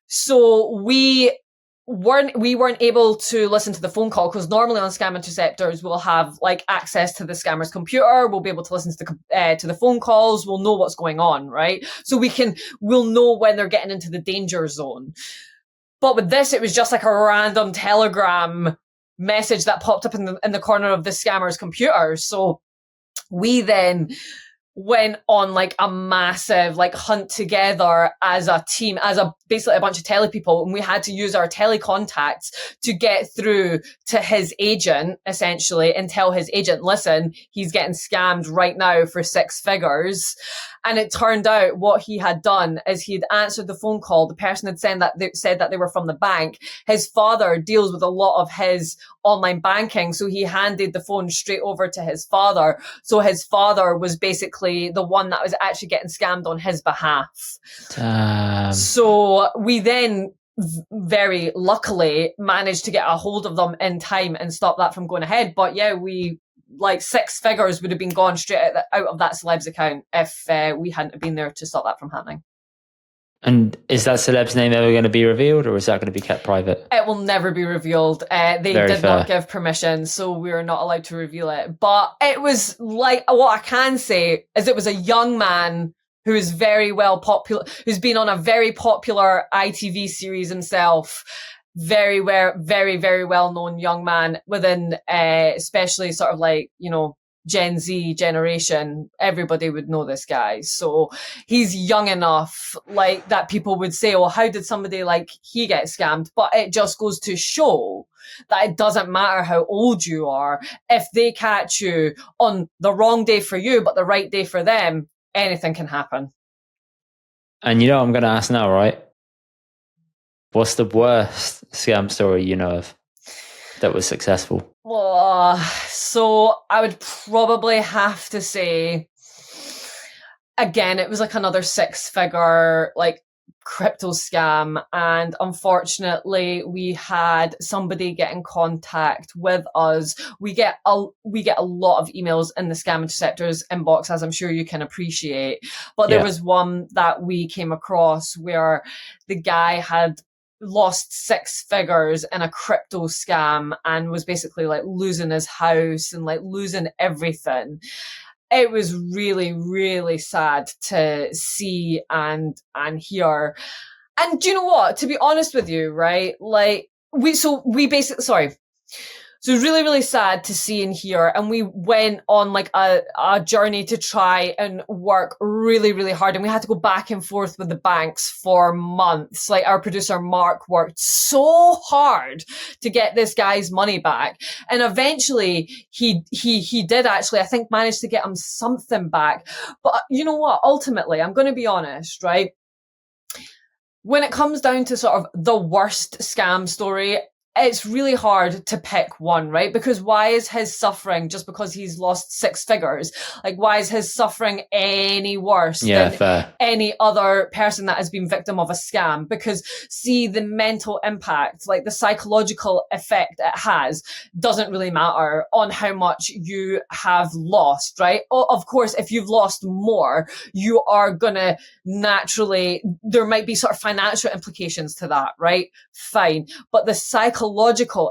So we we weren't able to listen to the phone call, because normally on Scam Interceptors we'll have like access to the scammer's computer, we'll be able to listen to the phone calls, we'll know what's going on, right? So we'll know when they're getting into the danger zone. But with this, it was just like a random Telegram message that popped up in the corner of the scammer's computer. So we then went on like a massive like hunt together as a team, basically a bunch of tele people, and we had to use our telecontacts to get through to his agent, essentially, and tell his agent, listen, he's getting scammed right now for 6 figures. And it turned out what he had done is he'd answered the phone call. The person had said that they were from the bank. His father deals with a lot of his online banking, so he handed the phone straight over to his father. So his father was basically the one that was actually getting scammed on his behalf. So we then very luckily managed to get a hold of them in time and stop that from going ahead. But yeah, like 6 figures would have been gone straight out of that celeb's account if we hadn't been there to stop that from happening. And is that celeb's name ever going to be revealed, or is that going to be kept private? It will never be revealed. They did not give permission, so we are not allowed to reveal it. But it was like, what I can say is it was a young man who is very well popular, who's been on a very popular ITV series himself. Very, very, very well-known young man within, especially sort of like, Gen Z generation. Everybody would know this guy. So he's young enough, like, that people would say, well, how did somebody like he get scammed? But it just goes to show that it doesn't matter how old you are. If they catch you on the wrong day for you, but the right day for them, anything can happen. And I'm going to ask now, right? What's the worst scam story you know of that was successful? So I would probably have to say, again, it was like another 6-figure like crypto scam, and unfortunately we had somebody get in contact with us. We get a lot of emails in the Scam Interceptors inbox, as I'm sure you can appreciate, but there was one that we came across where the guy had lost 6 figures in a crypto scam and was basically like losing his house and like losing everything. It was really, really sad to see and hear. And do you know what? To be honest with you, right? Like So it was really, really sad to see and hear. And we went on like a journey to try and work really, really hard. And we had to go back and forth with the banks for months. Like our producer, Mark, worked so hard to get this guy's money back. And eventually he did actually, I think, manage to get him something back. But you know what? Ultimately, I'm going to be honest, right? When it comes down to sort of the worst scam story, it's really hard to pick one, right? Because why is his suffering just because he's lost 6 figures? Like, why is his suffering any worse than any other person that has been victim of a scam? Because see, the mental impact, like the psychological effect it has, doesn't really matter on how much you have lost, right? Of course, if you've lost more, you are gonna naturally, there might be sort of financial implications to that, right? Fine. But the psychological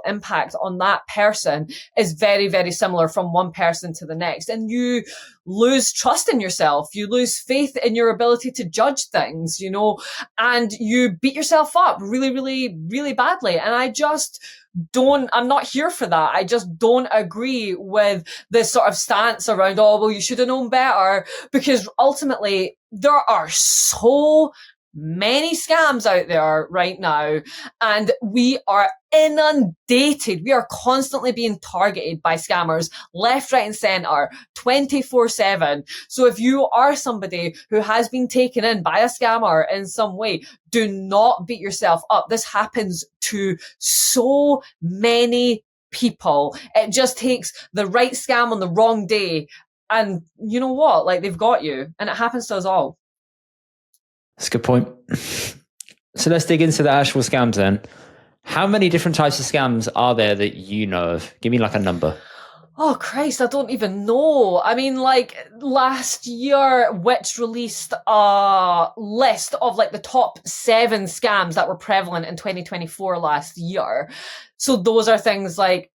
impact on that person is very, very similar from one person to the next. And you lose trust in yourself. You lose faith in your ability to judge things, and you beat yourself up really, really, really badly. And I'm not here for that. I just don't agree with this sort of stance around, you should have known better, because ultimately there are so many scams out there right now, and we are inundated. We are constantly being targeted by scammers left, right, and center 24/7. So if you are somebody who has been taken in by a scammer in some way, do not beat yourself up. This happens to so many people. It just takes the right scam on the wrong day, and you know what? Like, they've got you, and it happens to us all. That's a good point. So let's dig into the actual scams then. How many different types of scams are there that you know of? Give me like a number. Oh, Christ, I don't even know. I mean, like, last year, Wix released a list of, like, the top 7 scams that were prevalent in 2024 last year. So those are things like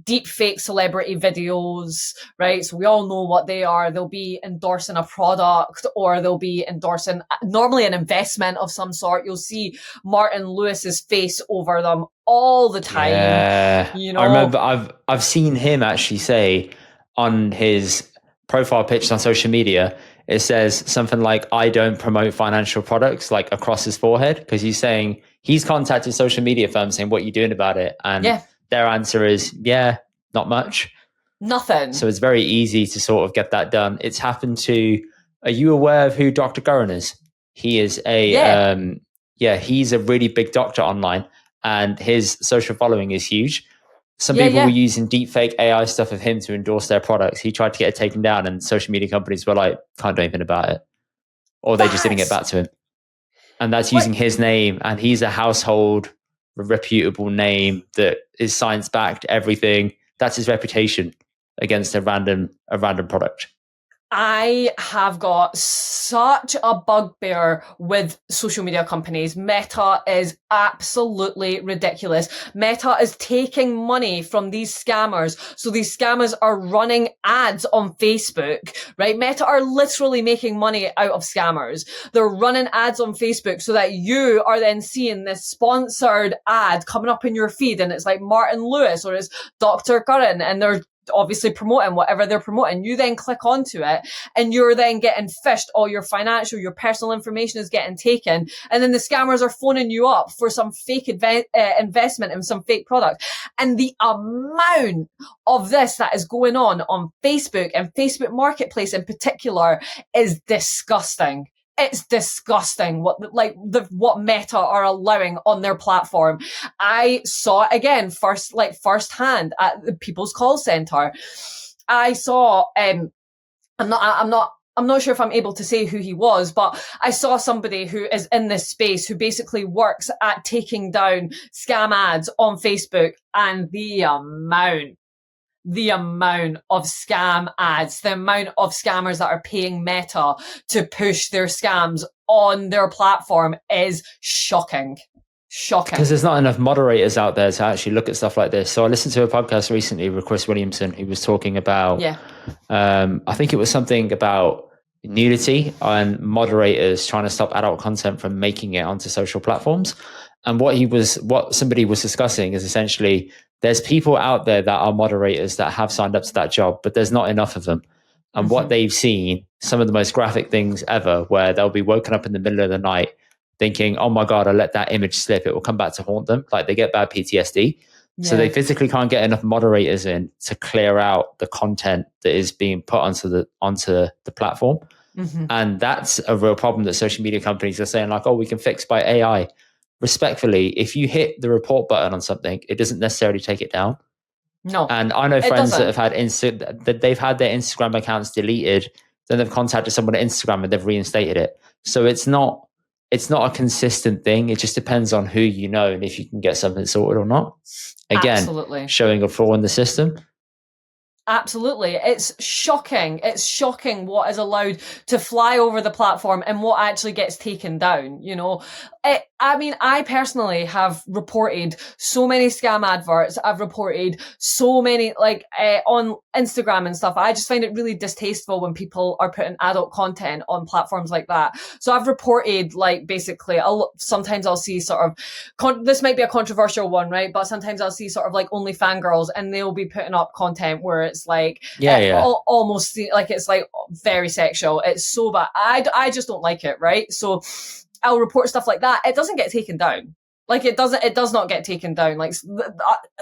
deep fake celebrity videos, right? So we all know what they are. They'll be endorsing a product, or they'll be endorsing normally an investment of some sort. You'll see Martin Lewis's face over them all the time. Yeah. You know, I remember I've seen him actually say on his profile picture on social media, it says something like, "I don't promote financial products," like across his forehead, because he's saying he's contacted social media firms saying, "What are you doing about it?" And their answer is, not much. Nothing. So it's very easy to sort of get that done. It's happened to, are you aware of who Dr. Curran is? He is he's a really big doctor online, and his social following is huge. Some people were using deepfake AI stuff of him to endorse their products. He tried to get it taken down, and social media companies were like, can't do anything about it. Or they just didn't get back to him. And that's using his name, and he's a household, reputable name that is science backed, everything. That's his reputation against a random product. I have got such a bugbear with social media companies. Meta is absolutely ridiculous. Meta is taking money from these scammers. So these scammers are running ads on Facebook, right? Meta are literally making money out of scammers. They're running ads on Facebook so that you are then seeing this sponsored ad coming up in your feed, and it's like Martin Lewis or it's Dr. Curran, and they're obviously promoting whatever they're promoting. You then click onto it, and you're then getting fished. All your financial, your personal information is getting taken, and then the scammers are phoning you up for some fake investment in some fake product. And the amount of this that is going on Facebook and Facebook Marketplace in particular is disgusting. It's disgusting what Meta are allowing on their platform. I saw it again firsthand at the People's Call Center. I saw, I'm not sure if I'm able to say who he was, but I saw somebody who is in this space who basically works at taking down scam ads on Facebook, and the amount of scam ads, the amount of scammers that are paying Meta to push their scams on their platform is shocking. Shocking. Because there's not enough moderators out there to actually look at stuff like this. So I listened to a podcast recently with Chris Williamson, who was talking about, I think it was something about nudity and moderators trying to stop adult content from making it onto social platforms. And what somebody was discussing is essentially, there's people out there that are moderators that have signed up to that job, but there's not enough of them. And what they've seen, some of the most graphic things ever, where they'll be woken up in the middle of the night thinking, oh my God, I let that image slip, it will come back to haunt them. Like, they get bad PTSD. Yeah. So they physically can't get enough moderators in to clear out the content that is being put onto the platform. And that's a real problem that social media companies are saying, like, oh, we can fix by AI. Respectfully, if you hit the report button on something, it doesn't necessarily take it down. No. And I know friends that have had that they've had their Instagram accounts deleted, then they've contacted someone at Instagram and they've reinstated it. So it's not a consistent thing. It just depends on who you know and if you can get something sorted or not. Again, absolutely. Showing a flaw in the system. Absolutely. It's shocking. It's shocking what is allowed to fly over the platform and what actually gets taken down, you know. I personally have reported so many scam adverts. I've reported so many, on Instagram and stuff. I just find it really distasteful when people are putting adult content on platforms like that. So I've reported, basically, sometimes I'll see sort of, this might be a controversial one, right? But sometimes I'll see sort of like only fangirls, and they'll be putting up content where it's almost like it's like very sexual. It's so bad. I just don't like it, right? So I'll report stuff like that. It doesn't get taken down. It does not get taken down.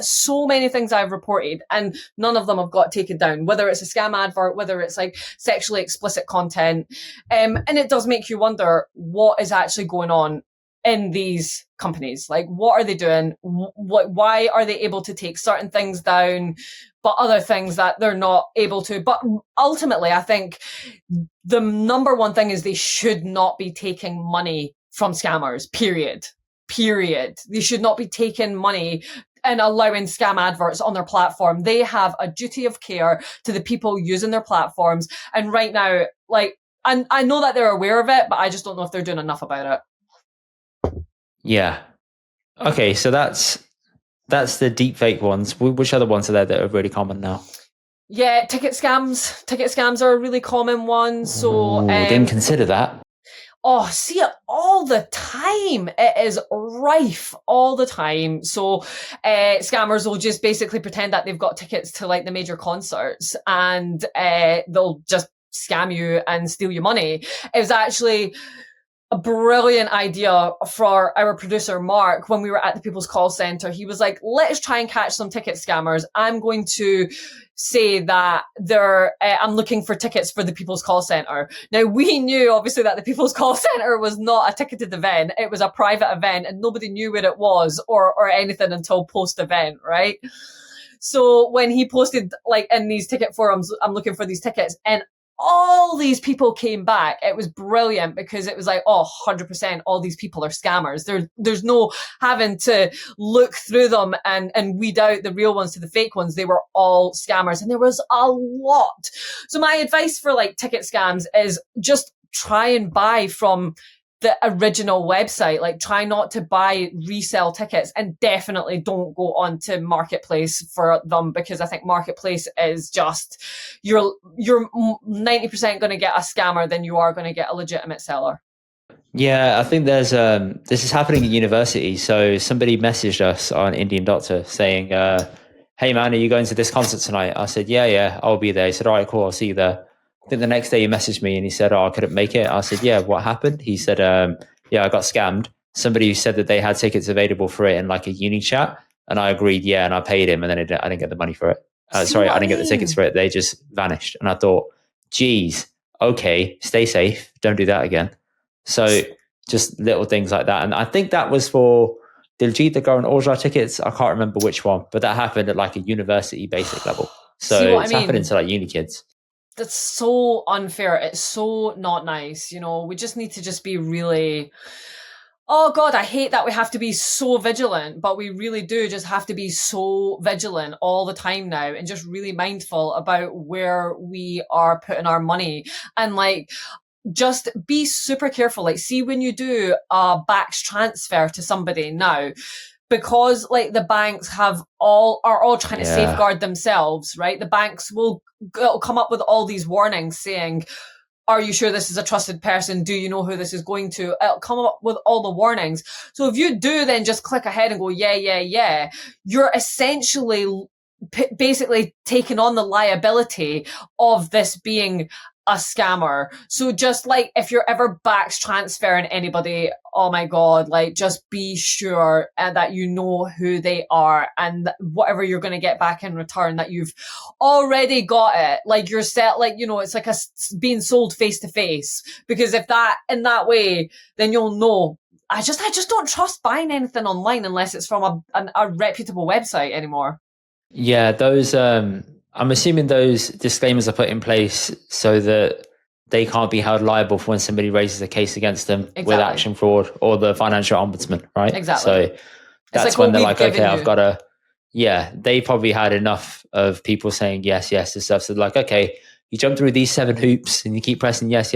So many things I've reported and none of them have got taken down, whether it's a scam advert, whether it's like sexually explicit content. And it does make you wonder what is actually going on in these companies. Like, what are they doing? Why are they able to take certain things down, but other things that they're not able to? But ultimately, I think the number one thing is they should not be taking money from scammers, period. They should not be taking money and allowing scam adverts on their platform. They have a duty of care to the people using their platforms. And right now, like, I know that they're aware of it, but I just don't know if they're doing enough about it. Yeah. Okay, so that's the deepfake ones. Which other ones are there that are really common now? Yeah, ticket scams. Ticket scams are a really common one. So didn't consider that. Oh, see it all the time. It is rife all the time. So scammers will just basically pretend that they've got tickets to like the major concerts, and they'll just scam you and steal your money. It was actually a brilliant idea for our producer, Mark, when we were at the People's Call Centre. He was like, let's try and catch some ticket scammers. I'm going to say that I'm looking for tickets for the People's Call Centre. Now, we knew, obviously, that the People's Call Centre was not a ticketed event. It was a private event, and nobody knew where it was or anything until post-event, right? So when he posted, like, in these ticket forums, I'm looking for these tickets, and all these people came back. It was brilliant because it was like, 100%, all these people are scammers. There's no having to look through them and weed out the real ones to the fake ones. They were all scammers, and there was a lot. So my advice for like ticket scams is just try and buy from the original website. Like, try not to buy resale tickets, and definitely don't go on to Marketplace for them, because I think Marketplace is just, you're 90% going to get a scammer than you are going to get a legitimate seller. Yeah, I think there's this is happening at university. So somebody messaged us on Indy and Doctor saying, hey man, are you going to this concert tonight? I said, yeah, I'll be there. He said, all right, cool, I'll see you there. I think the next day he messaged me and he said, I couldn't make it. I said, yeah, what happened? He said, yeah, I got scammed. Somebody said that they had tickets available for it in like a uni chat. And I agreed, yeah, and I paid him, and then I didn't get the money for it. I didn't get the tickets for it. They just vanished. And I thought, geez, okay, stay safe. Don't do that again. So just little things like that. And I think that was for Diljit Dogar and Orjar tickets. I can't remember which one, but that happened at like a university basic level. So it's happening to like uni kids. That's so unfair. It's so not nice. You know, we just need to just be really, oh God, I hate that we have to be so vigilant, but we really do just have to be so vigilant all the time now, and just really mindful about where we are putting our money. And like, just be super careful. Like, see when you do a backs transfer to somebody now, because like the banks are all trying to safeguard themselves, right? The banks will come up with all these warnings saying, are you sure this is a trusted person? Do you know who this is going to? It'll come up with all the warnings. So if you do then just click ahead and go, yeah, you're essentially basically taking on the liability of this being a scammer. So just like, if you're ever backs transferring anybody, oh my God, like, just be sure that you know who they are, and whatever you're going to get back in return, that you've already got it. Like, you're set, like, you know, it's like being sold face to face, because if that, in that way, then you'll know. I just don't trust buying anything online unless it's from a reputable website anymore. Yeah, those, I'm assuming those disclaimers are put in place so that they can't be held liable for when somebody raises a case against them with action fraud or the financial ombudsman, right? Exactly. So that's like when they're like, okay, I've got to, they probably had enough of people saying yes and stuff. So like, okay, you jump through these 7 hoops and you keep pressing yes.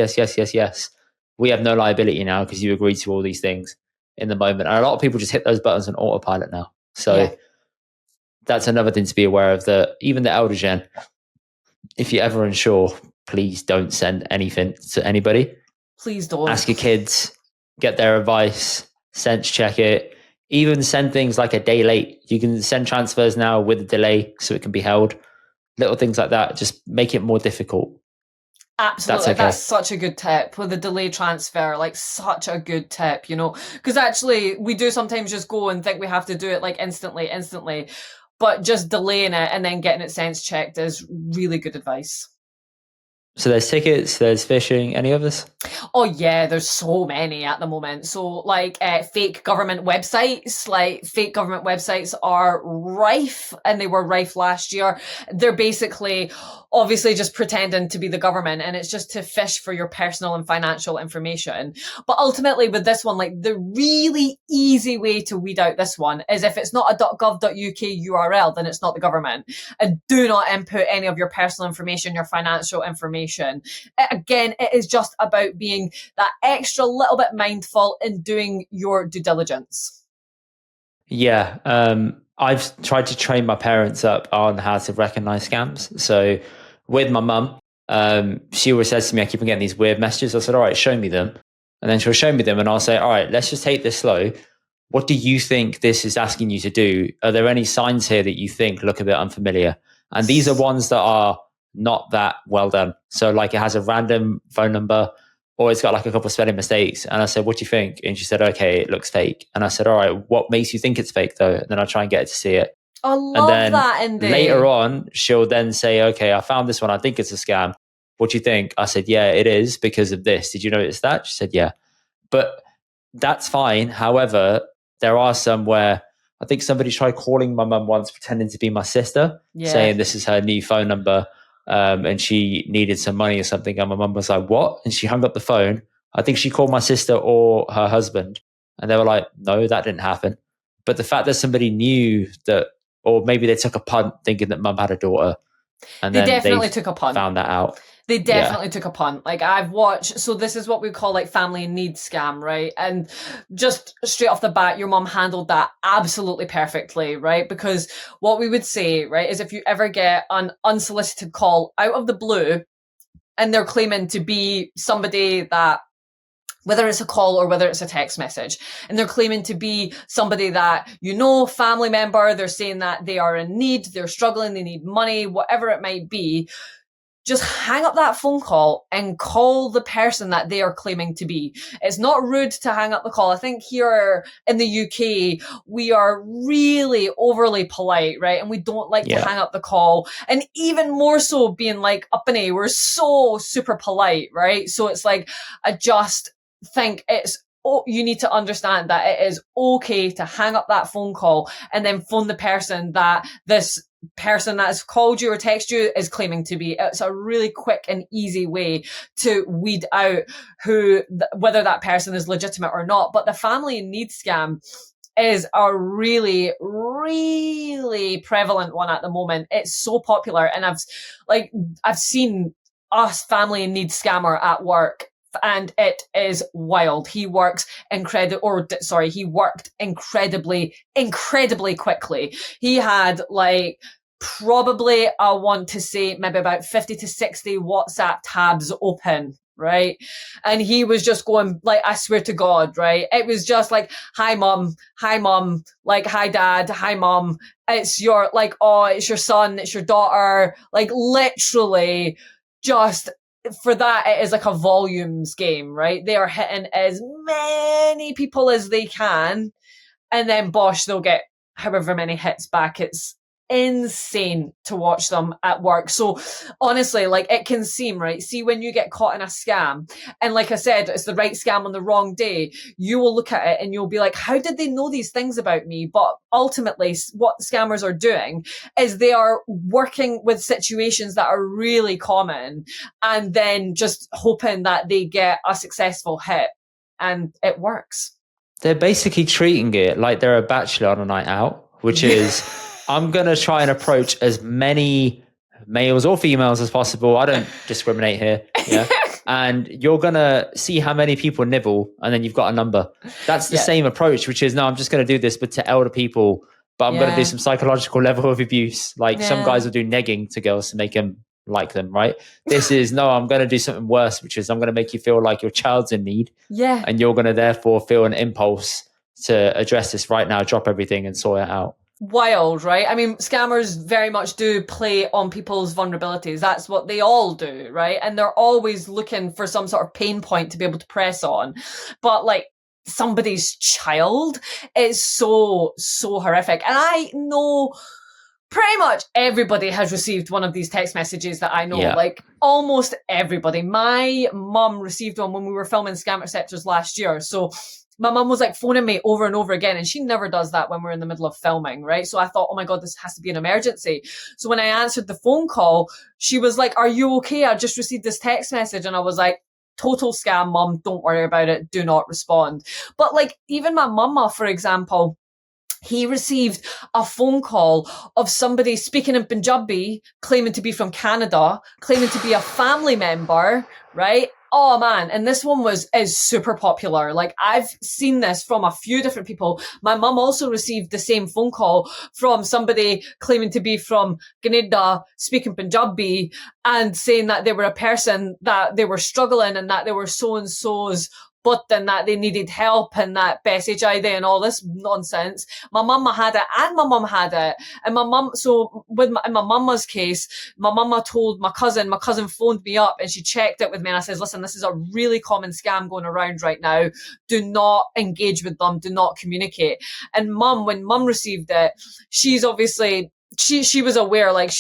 We have no liability now because you agreed to all these things in the moment. And a lot of people just hit those buttons on autopilot now. So that's another thing to be aware of, that even the elder gen, if you're ever unsure, please don't send anything to anybody. Please don't. Ask your kids, get their advice, sense check it. Even send things like a day late. You can send transfers now with a delay so it can be held. Little things like that, just make it more difficult. Absolutely. That's such a good tip with the delay transfer, like such a good tip, you know, because actually we do sometimes just go and think we have to do it like instantly, but just delaying it and then getting it sense checked is really good advice. So there's tickets, there's fishing, any others? Oh yeah, there's so many at the moment. So like fake government websites are rife, and they were rife last year. They're basically obviously just pretending to be the government, and it's just to fish for your personal and financial information. But ultimately with this one, like the really easy way to weed out this one is if it's not a .gov.uk URL, then it's not the government. And do not input any of your personal information, your financial information. Again, it is just about being that extra little bit mindful in doing your due diligence. Yeah. I've tried to train my parents up on how to recognize scams. So with my mum, she always says to me, I keep on getting these weird messages. I said, all right, show me them. And then she'll show me them and I'll say, all right, let's just take this slow. What do you think this is asking you to do? Are there any signs here that you think look a bit unfamiliar? And these are ones that are not that well done. So like it has a random phone number, or it's got like a couple of spelling mistakes. And I said, what do you think? And she said, okay, it looks fake. And I said, all right, what makes you think it's fake though? And then I try and get her to see it. I love that, Indy. Later on, she'll then say, okay, I found this one. I think it's a scam. What do you think? I said, yeah, it is because of this. Did you notice that? She said, yeah. But that's fine. However, there are some where I think somebody tried calling my mum once, pretending to be my sister, saying this is her new phone number. And she needed some money or something. And my mum was like, what? And she hung up the phone. I think she called my sister or her husband. And they were like, no, that didn't happen. But the fact that somebody knew that, or maybe they took a punt thinking that mum had a daughter. And they definitely took a punt. Found that out. They definitely took a punt. Like I've watched, so this is what we call like family in need scam, right? And just straight off the bat, your mom handled that absolutely perfectly, right? Because what we would say, right, is if you ever get an unsolicited call out of the blue and they're claiming to be somebody that, whether it's a call or whether it's a text message, and they're claiming to be somebody that, you know, family member, they're saying that they are in need, they're struggling, they need money, whatever it might be, just hang up that phone call and call the person that they are claiming to be. It's not rude to hang up the call. I think here in the UK, we are really overly polite, right? And we don't like to hang up the call. And even more so being like uppity, we're so super polite, right? So it's like, I just think you need to understand that it is okay to hang up that phone call and then phone the person that this person that has called you or texted you is claiming to be. It's a really quick and easy way to weed out whether that person is legitimate or not. But the family in need scam is a really, really prevalent one at the moment. It's so popular, and I've seen us family in need scammer at work. And it is wild. He worked incredibly quickly. He had probably, I want to say maybe about 50 to 60 WhatsApp tabs open, right? And he was just going I swear to God, right? It was just like, hi mom, like, hi dad, hi mom. It's your, it's your son, it's your daughter. Literally just, for that, it is like a volumes game, right? They are hitting as many people as they can, and then bosh, they'll get however many hits back. It's insane to watch them at work. So honestly, it can seem, right? See, when you get caught in a scam, and like I said, it's the right scam on the wrong day, you will look at it and you'll be like, how did they know these things about me? But ultimately, what scammers are doing is they are working with situations that are really common and then just hoping that they get a successful hit, and it works. They're basically treating it like they're a bachelor on a night out, which is, I'm going to try and approach as many males or females as possible. I don't discriminate here. Yeah. And you're going to see how many people nibble, and then you've got a number. That's the same approach, which is, no, I'm just going to do this, but to elder people, but I'm going to do some psychological level of abuse. Some guys will do negging to girls to make them like them, right? This is, no, I'm going to do something worse, which is I'm going to make you feel like your child's in need. Yeah. And you're going to therefore feel an impulse to address this right now, drop everything and sort it out. Wild, right? I mean, scammers very much do play on people's vulnerabilities. That's what they all do, right? And they're always looking for some sort of pain point to be able to press on. But somebody's child is so, so horrific. And I know pretty much everybody has received one of these text messages that I know, like almost everybody. My mum received one when we were filming Scam Interceptors last year. So my mum was like phoning me over and over again, and she never does that when we're in the middle of filming, right? So I thought, oh my God, this has to be an emergency. So when I answered the phone call, she was like, are you okay? I just received this text message. And I was like, total scam, mum. Don't worry about it. Do not respond. But like even my mama, for example, he received a phone call of somebody speaking in Punjabi, claiming to be from Canada, claiming to be a family member, right? Oh man. And this one is super popular. Like I've seen this from a few different people. My mum also received the same phone call from somebody claiming to be from Canada, speaking Punjabi, and saying that they were a person that they were struggling and that they were so-and-so's but then that they needed help and that best HID and all this nonsense. My mama had it and my mum had it. And my mum, so in my mama's case, my mama told my cousin phoned me up and she checked it with me and I says, listen, this is a really common scam going around right now. Do not engage with them. Do not communicate. And when mum received it, she's obviously, she was aware, like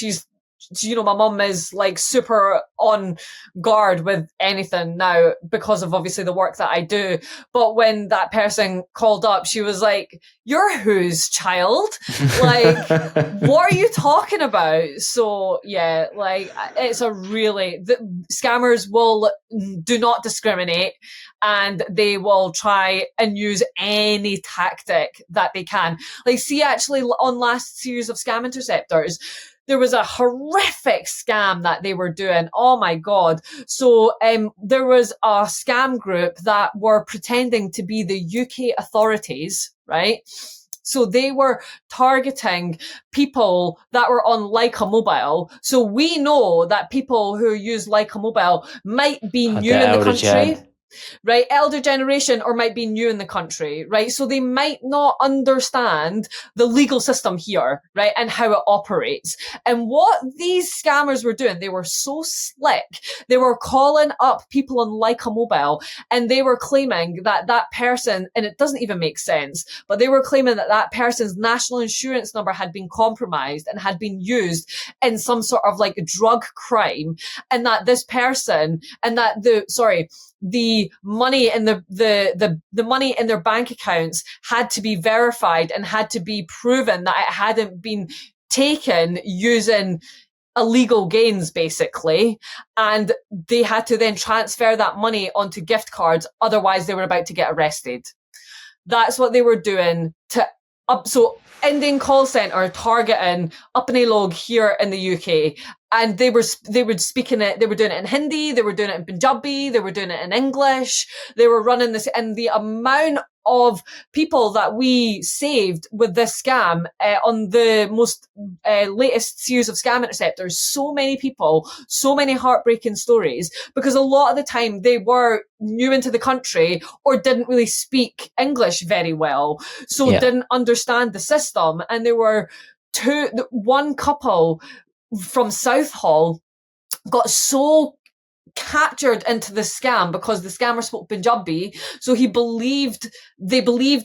my mum is like super on guard with anything now because of obviously the work that I do. But when that person called up, she was like, you're whose child? Like, what are you talking about? So yeah, like it's the scammers do not discriminate and they will try and use any tactic that they can. Like see actually on last series of Scam Interceptors, there was a horrific scam that they were doing. Oh my God. So, there was a scam group that were pretending to be the UK authorities, right? So they were targeting people that were on Leica Mobile. So we know that people who use Leica Mobile might be new in the country. Right, elder generation, or might be new in the country, right? So they might not understand the legal system here, right, and how it operates. And what these scammers were doing, they were so slick. They were calling up people on Leica Mobile, and they were claiming that that person, and it doesn't even make sense, but they were claiming that that person's national insurance number had been compromised and had been used in some sort of like drug crime, and that this person, and that the money in the money in their bank accounts had to be verified and had to be proven that it hadn't been taken using illegal gains, basically. And they had to then transfer that money onto gift cards. Otherwise, they were about to get arrested. That's what they were doing so Indian call centre targeting Upney Log here in the UK. And they were speaking it, they were doing it in Hindi, they were doing it in Punjabi, they were doing it in English, they were running this, and the amount of people that we saved with this scam on the most latest series of Scam Interceptors, so many people, so many heartbreaking stories, because a lot of the time they were new into the country or didn't really speak English very well, so didn't understand the system. And there were one couple from Southall got so captured into the scam because the scammer spoke Punjabi. So they believed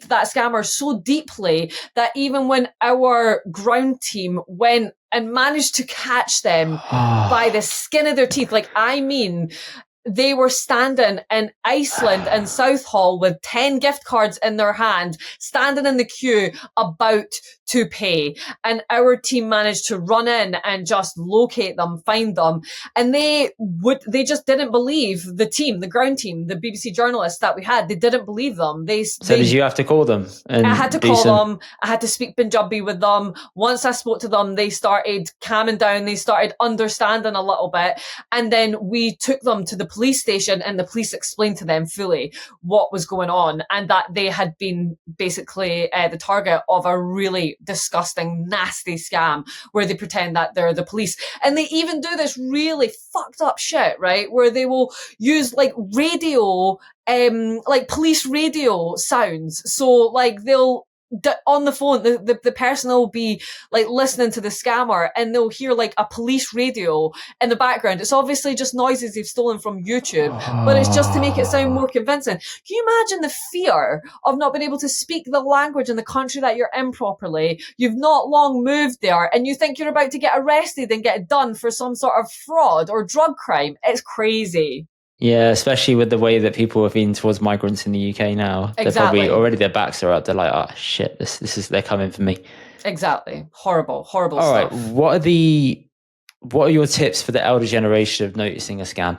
that scammer so deeply that even when our ground team went and managed to catch them by the skin of their teeth, like, I mean, they were standing in Iceland and Southall with 10 gift cards in their hand, standing in the queue about to pay. And our team managed to run in and just locate them, find them. And they just didn't believe the ground team, the BBC journalists that we had. They didn't believe them. Did you have to call them? I had to call them. I had to speak Punjabi with them. Once I spoke to them, they started calming down. They started understanding a little bit. And then we took them to the police station, and the police explained to them fully what was going on, and that they had been basically the target of a really disgusting, nasty scam where they pretend that they're the police. And they even do this really fucked up shit, right, where they will use like radio, like police radio sounds. So like they'll on the phone, the person will be like listening to the scammer and they'll hear like a police radio in the background. It's obviously just noises they've stolen from YouTube, but it's just to make it sound more convincing. Can you imagine the fear of not being able to speak the language in the country that you're in properly? You've not long moved there and you think you're about to get arrested and get done for some sort of fraud or drug crime. It's crazy. Yeah, especially with the way that people have been towards migrants in the UK now. Exactly. They're probably already, their backs are up. They're like, oh shit, this is, they're coming for me. Exactly. Horrible stuff. All right. What are your tips for the elder generation of noticing a scam?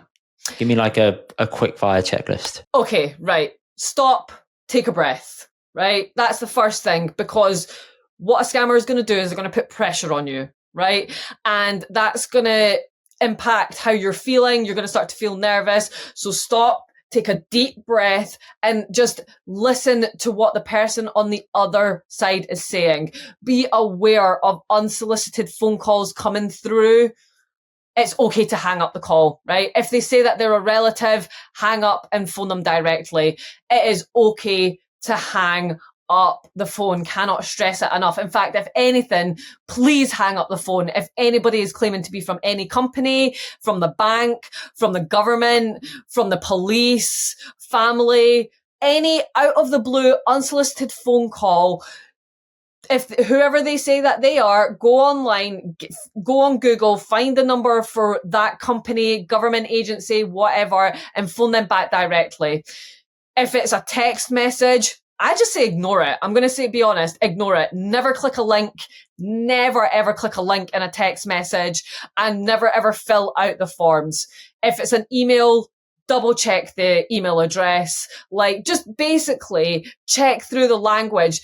Give me like a quick fire checklist. Okay, right. Stop, take a breath, right? That's the first thing, because what a scammer is going to do is they're going to put pressure on you, right? And that's going to impact how you're feeling. You're going to start to feel nervous. So stop, take a deep breath and just listen to what the person on the other side is saying. Be aware of unsolicited phone calls coming through. It's okay to hang up the call, right? If they say that they're a relative, hang up and phone them directly. It is okay to hang up the phone. Cannot stress it enough. In fact, if anything, please hang up the phone. If anybody is claiming to be from any company, from the bank, from the government, from the police, family, any out of the blue unsolicited phone call, if whoever they say that they are, go online, go on Google, find the number for that company, government agency, whatever, and phone them back directly. If it's a text message, I just say ignore it. I'm going to be honest, ignore it. Never click a link. Never ever click a link in a text message, and never ever fill out the forms. If it's an email, double check the email address. Like, just basically check through the language.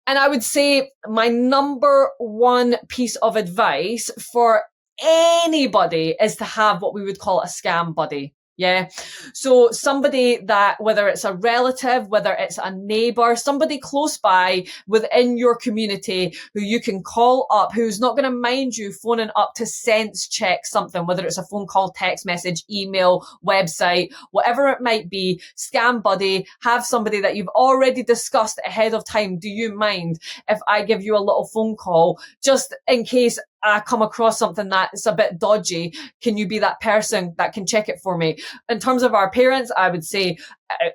And I would say my number one piece of advice for anybody is to have what we would call a scam buddy. Yeah. So somebody that, whether it's a relative, whether it's a neighbor, somebody close by within your community who you can call up, who's not going to mind you phoning up to sense check something, whether it's a phone call, text message, email, website, whatever it might be. Scam buddy, have somebody that you've already discussed ahead of time. Do you mind if I give you a little phone call just in case I come across something that's a bit dodgy? Can you be that person that can check it for me? In terms of our parents, I would say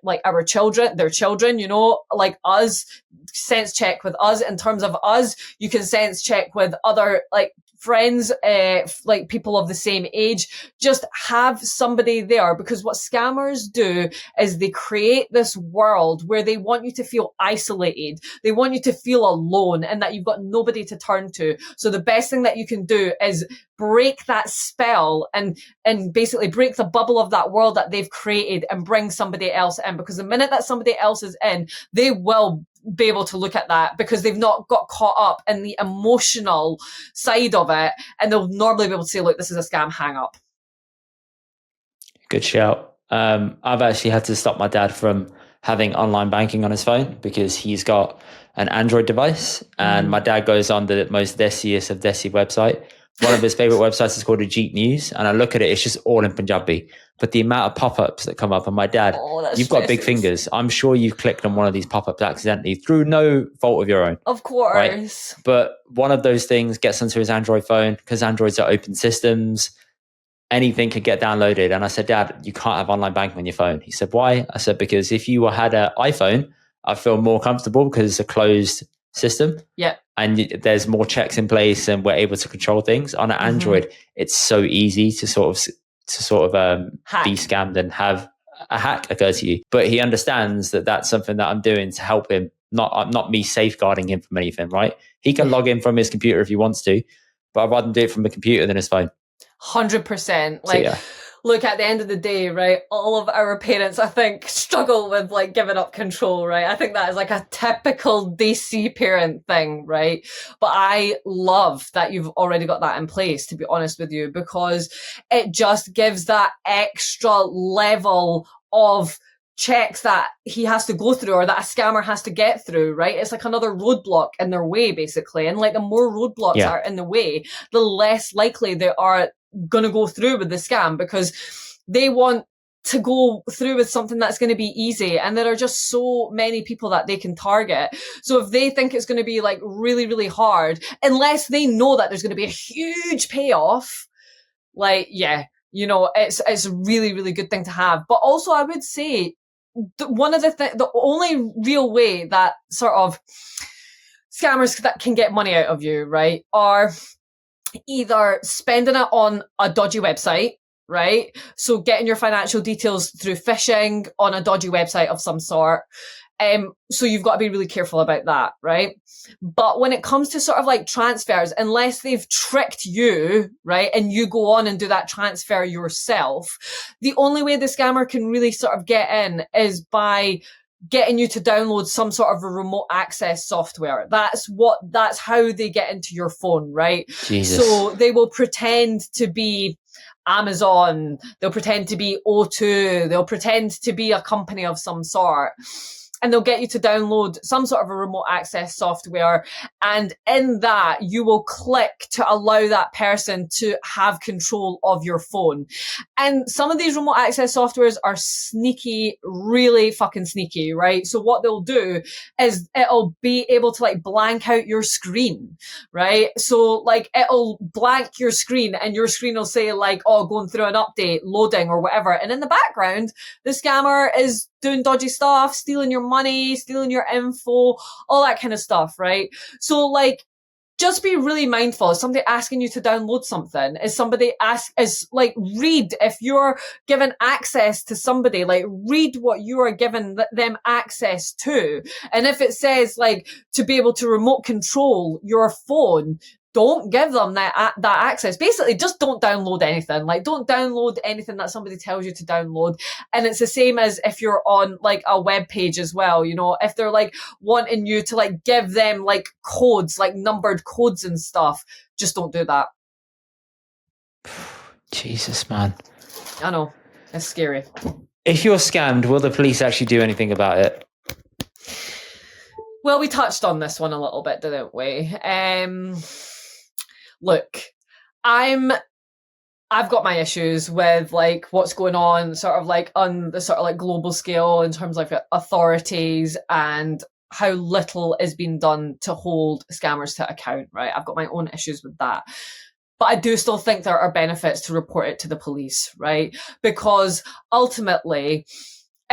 like our children, their children, you know, like us, sense check with us. In terms of us, you can sense check with other like friends, like people of the same age. Just have somebody there, because what scammers do is they create this world where they want you to feel isolated. They want you to feel alone and that you've got nobody to turn to. So the best thing that you can do is break that spell and basically break the bubble of that world that they've created and bring somebody else in, because the minute that somebody else is in, they will be able to look at that because they've not got caught up in the emotional side of it, and they'll normally be able to say, look, this is a scam, hang up. Good shout. I've actually had to stop my dad from having online banking on his phone because he's got an Android device, and my dad goes on the most desiest of desi website. One of his favorite websites is called Ajit News, and I look at it, it's just all in Punjabi. But the amount of pop-ups that come up, and my dad, you've got big fingers. I'm sure you've clicked on one of these pop-ups accidentally through no fault of your own. Of course. Right? But one of those things gets onto his Android phone, because Androids are open systems. Anything could get downloaded. And I said, Dad, you can't have online banking on your phone. He said, why? I said, because if you had an iPhone, I feel more comfortable because it's a closed system. Yeah. And there's more checks in place and we're able to control things. On an Android, it's so easy to sort of be scammed and have a hack occur to you. But he understands that that's something that I'm doing to help him, not me safeguarding him from anything, right? He can log in from his computer if he wants to, but I'd rather do it from a computer than his phone. 100%. Like, so, yeah. Look, at the end of the day, right, all of our parents, I think, struggle with like giving up control, right? I think that is like a typical DC parent thing, right? But I love that you've already got that in place, to be honest with you, because it just gives that extra level of checks that he has to go through, or that a scammer has to get through, right? It's like another roadblock in their way, basically. And like the more roadblocks are in the way, the less likely they are going to go through with the scam, because they want to go through with something that's going to be easy. And there are just so many people that they can target. So if they think it's going to be like really, really hard, unless they know that there's going to be a huge payoff, like, yeah, you know, it's a really, really good thing to have. But also I would say one of the only real way that sort of scammers that can get money out of you, right, are either spending it on a dodgy website, right? So getting your financial details through phishing on a dodgy website of some sort. So you've got to be really careful about that, right? But when it comes to sort of like transfers, unless they've tricked you, right, and you go on and do that transfer yourself, the only way the scammer can really sort of get in is by getting you to download some sort of a remote access software. That's how they get into your phone, right? Jesus. So they will pretend to be Amazon, they'll pretend to be O2, they'll pretend to be a company of some sort. And they'll get you to download some sort of a remote access software. And in that, you will click to allow that person to have control of your phone. And some of these remote access softwares are sneaky, really fucking sneaky, right? So what they'll do is it'll be able to like blank out your screen, right? So like it'll blank your screen and your screen will say like, oh, going through an update, loading or whatever. And in the background, the scammer is doing dodgy stuff, stealing your money, stealing your info, all that kind of stuff, right? So like, just be really mindful. If somebody asking you to download something, read if you're given access to somebody, like read what you are giving them access to. And if it says like to be able to remote control your phone, don't give them that access. Basically, just don't download anything. Like, don't download anything that somebody tells you to download. And it's the same as if you're on like a web page as well. You know, if they're like wanting you to like give them like codes, like numbered codes and stuff, just don't do that. Jesus, man. I know. It's scary. If you're scammed, will the police actually do anything about it? Well, we touched on this one a little bit, didn't we? Look, I've got my issues with like what's going on sort of like on the sort of like global scale in terms of authorities and how little is being done to hold scammers to account, right? I've got my own issues with that. But I do still think there are benefits to report it to the police, right? Because ultimately,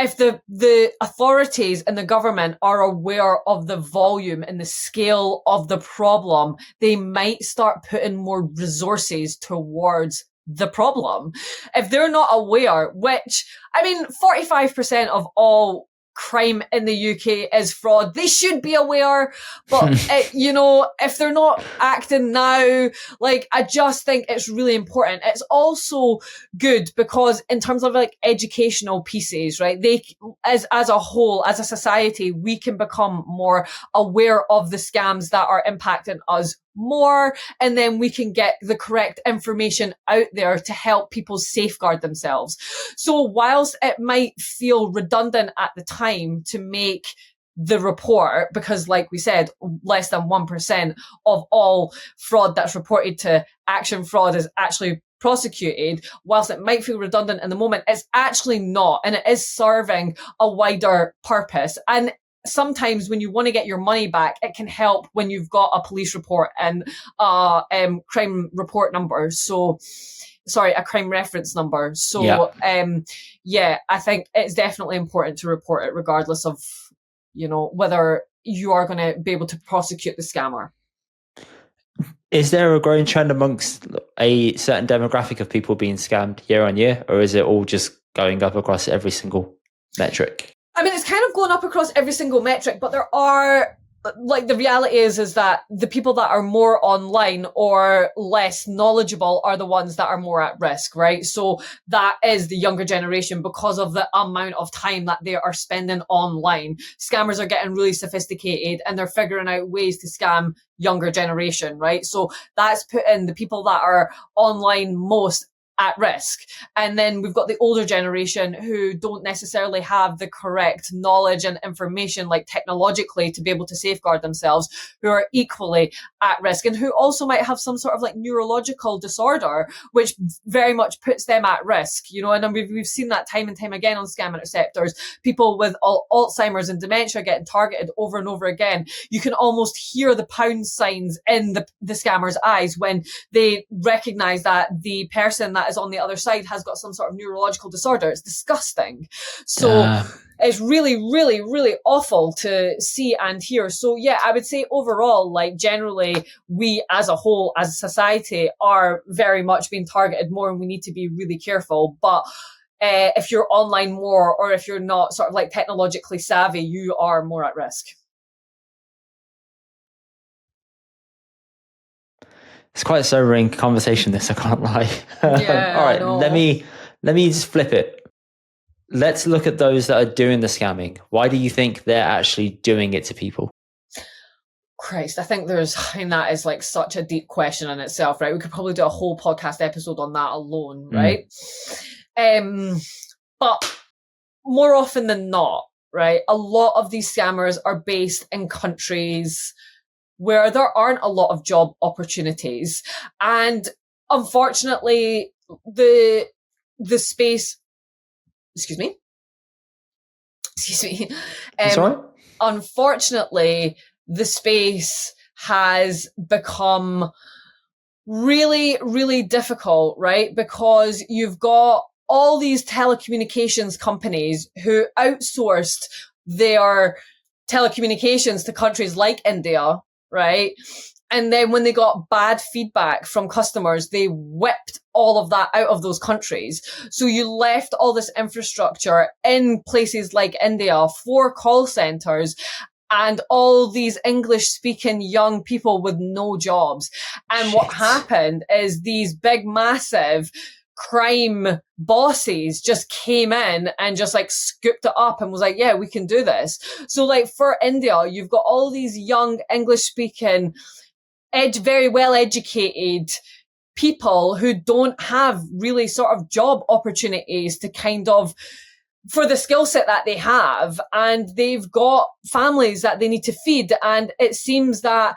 if the authorities and the government are aware of the volume and the scale of the problem, they might start putting more resources towards the problem. If they're not aware, which, I mean, 45% of all crime in the UK is fraud. They should be aware, but you know, if they're not acting now, like, I just think it's really important. It's also good because in terms of like educational pieces, right? They, as a whole, as a society, we can become more aware of the scams that are impacting us more, and then we can get the correct information out there to help people safeguard themselves. So whilst it might feel redundant at the time to make the report, because like we said, less than 1% of all fraud that's reported to Action Fraud is actually prosecuted, whilst it might feel redundant in the moment, it's actually not, and it is serving a wider purpose. And sometimes when you want to get your money back, it can help when you've got a police report and a crime report number. So, sorry, a crime reference number. So, yeah, I think it's definitely important to report it regardless of, you know, whether you are going to be able to prosecute the scammer. Is there a growing trend amongst a certain demographic of people being scammed year on year, or is it all just going up across every single metric? I mean, it's kind of going up across every single metric, but there are, like, the reality is that the people that are more online or less knowledgeable are the ones that are more at risk, right? So that is the younger generation because of the amount of time that they are spending online. Scammers are getting really sophisticated and they're figuring out ways to scam younger generation, right? So that's putting the people that are online most at risk. And then we've got the older generation who don't necessarily have the correct knowledge and information, like technologically, to be able to safeguard themselves, who are equally at risk, and who also might have some sort of like neurological disorder, which very much puts them at risk, you know. And we've seen that time and time again on Scam Interceptors. People with Alzheimer's and dementia getting targeted over and over again. You can almost hear the pound signs in the scammer's eyes when they recognize that the person that is on the other side has got some sort of neurological disorder. It's disgusting. So it's really, really, really awful to see and hear. So yeah, I would say overall, like generally, we as a whole, as a society, are very much being targeted more, and we need to be really careful. But if you're online more, or if you're not sort of like technologically savvy, you are more at risk. It's quite a sobering conversation, this, I can't lie. Yeah, all right, let me just flip it. Let's look at those that are doing the scamming. Why do you think they're actually doing it to people? Christ, I think that is like such a deep question in itself, right? We could probably do a whole podcast episode on that alone, right? But more often than not, right, a lot of these scammers are based in countries where there aren't a lot of job opportunities. And unfortunately, the space, excuse me. Sorry? Unfortunately, the space has become really, really difficult, right? Because you've got all these telecommunications companies who outsourced their telecommunications to countries like India, right? And then when they got bad feedback from customers, they whipped all of that out of those countries. So you left all this infrastructure in places like India for call centers, and all these English-speaking young people with no jobs. And what happened is these big, massive crime bosses just came in and just like scooped it up and was like, yeah, we can do this. So like for India, you've got all these young English-speaking, very well-educated people who don't have really sort of job opportunities to kind of for the skill set that they have, and they've got families that they need to feed. And it seems that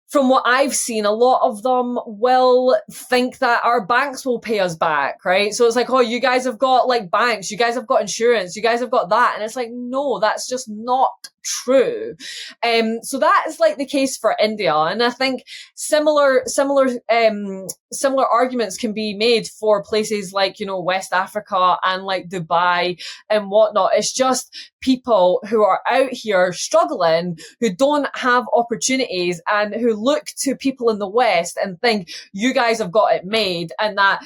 from what I've seen, a lot of them will think that our banks will pay us back, right? So it's like, oh, you guys have got like banks, you guys have got insurance, you guys have got that. And it's like, no, that's just not true. So that is like the case for India. And I think similar arguments can be made for places like, you know, West Africa and like Dubai and whatnot. It's just people who are out here struggling, who don't have opportunities, and who look to people in the West and think you guys have got it made, and that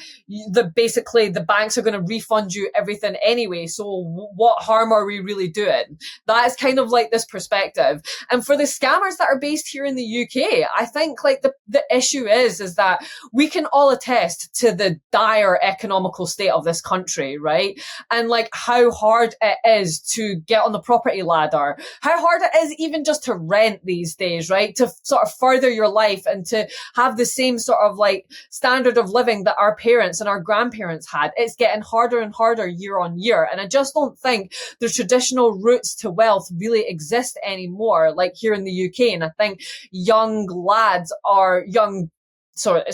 basically the banks are going to refund you everything anyway. So what harm are we really doing? That is kind of like this perspective. And for the scammers that are based here in the UK, I think like the issue is that we can all attest to the dire economical state of this country, right? And like how hard it is to get on the property ladder, how hard it is even just to rent these days, right? To sort of further your life and to have the same sort of like standard of living that our parents and our grandparents had. It's getting harder and harder year on year. And I just don't think the traditional routes to wealth really exist anymore, like here in the UK. And I think it's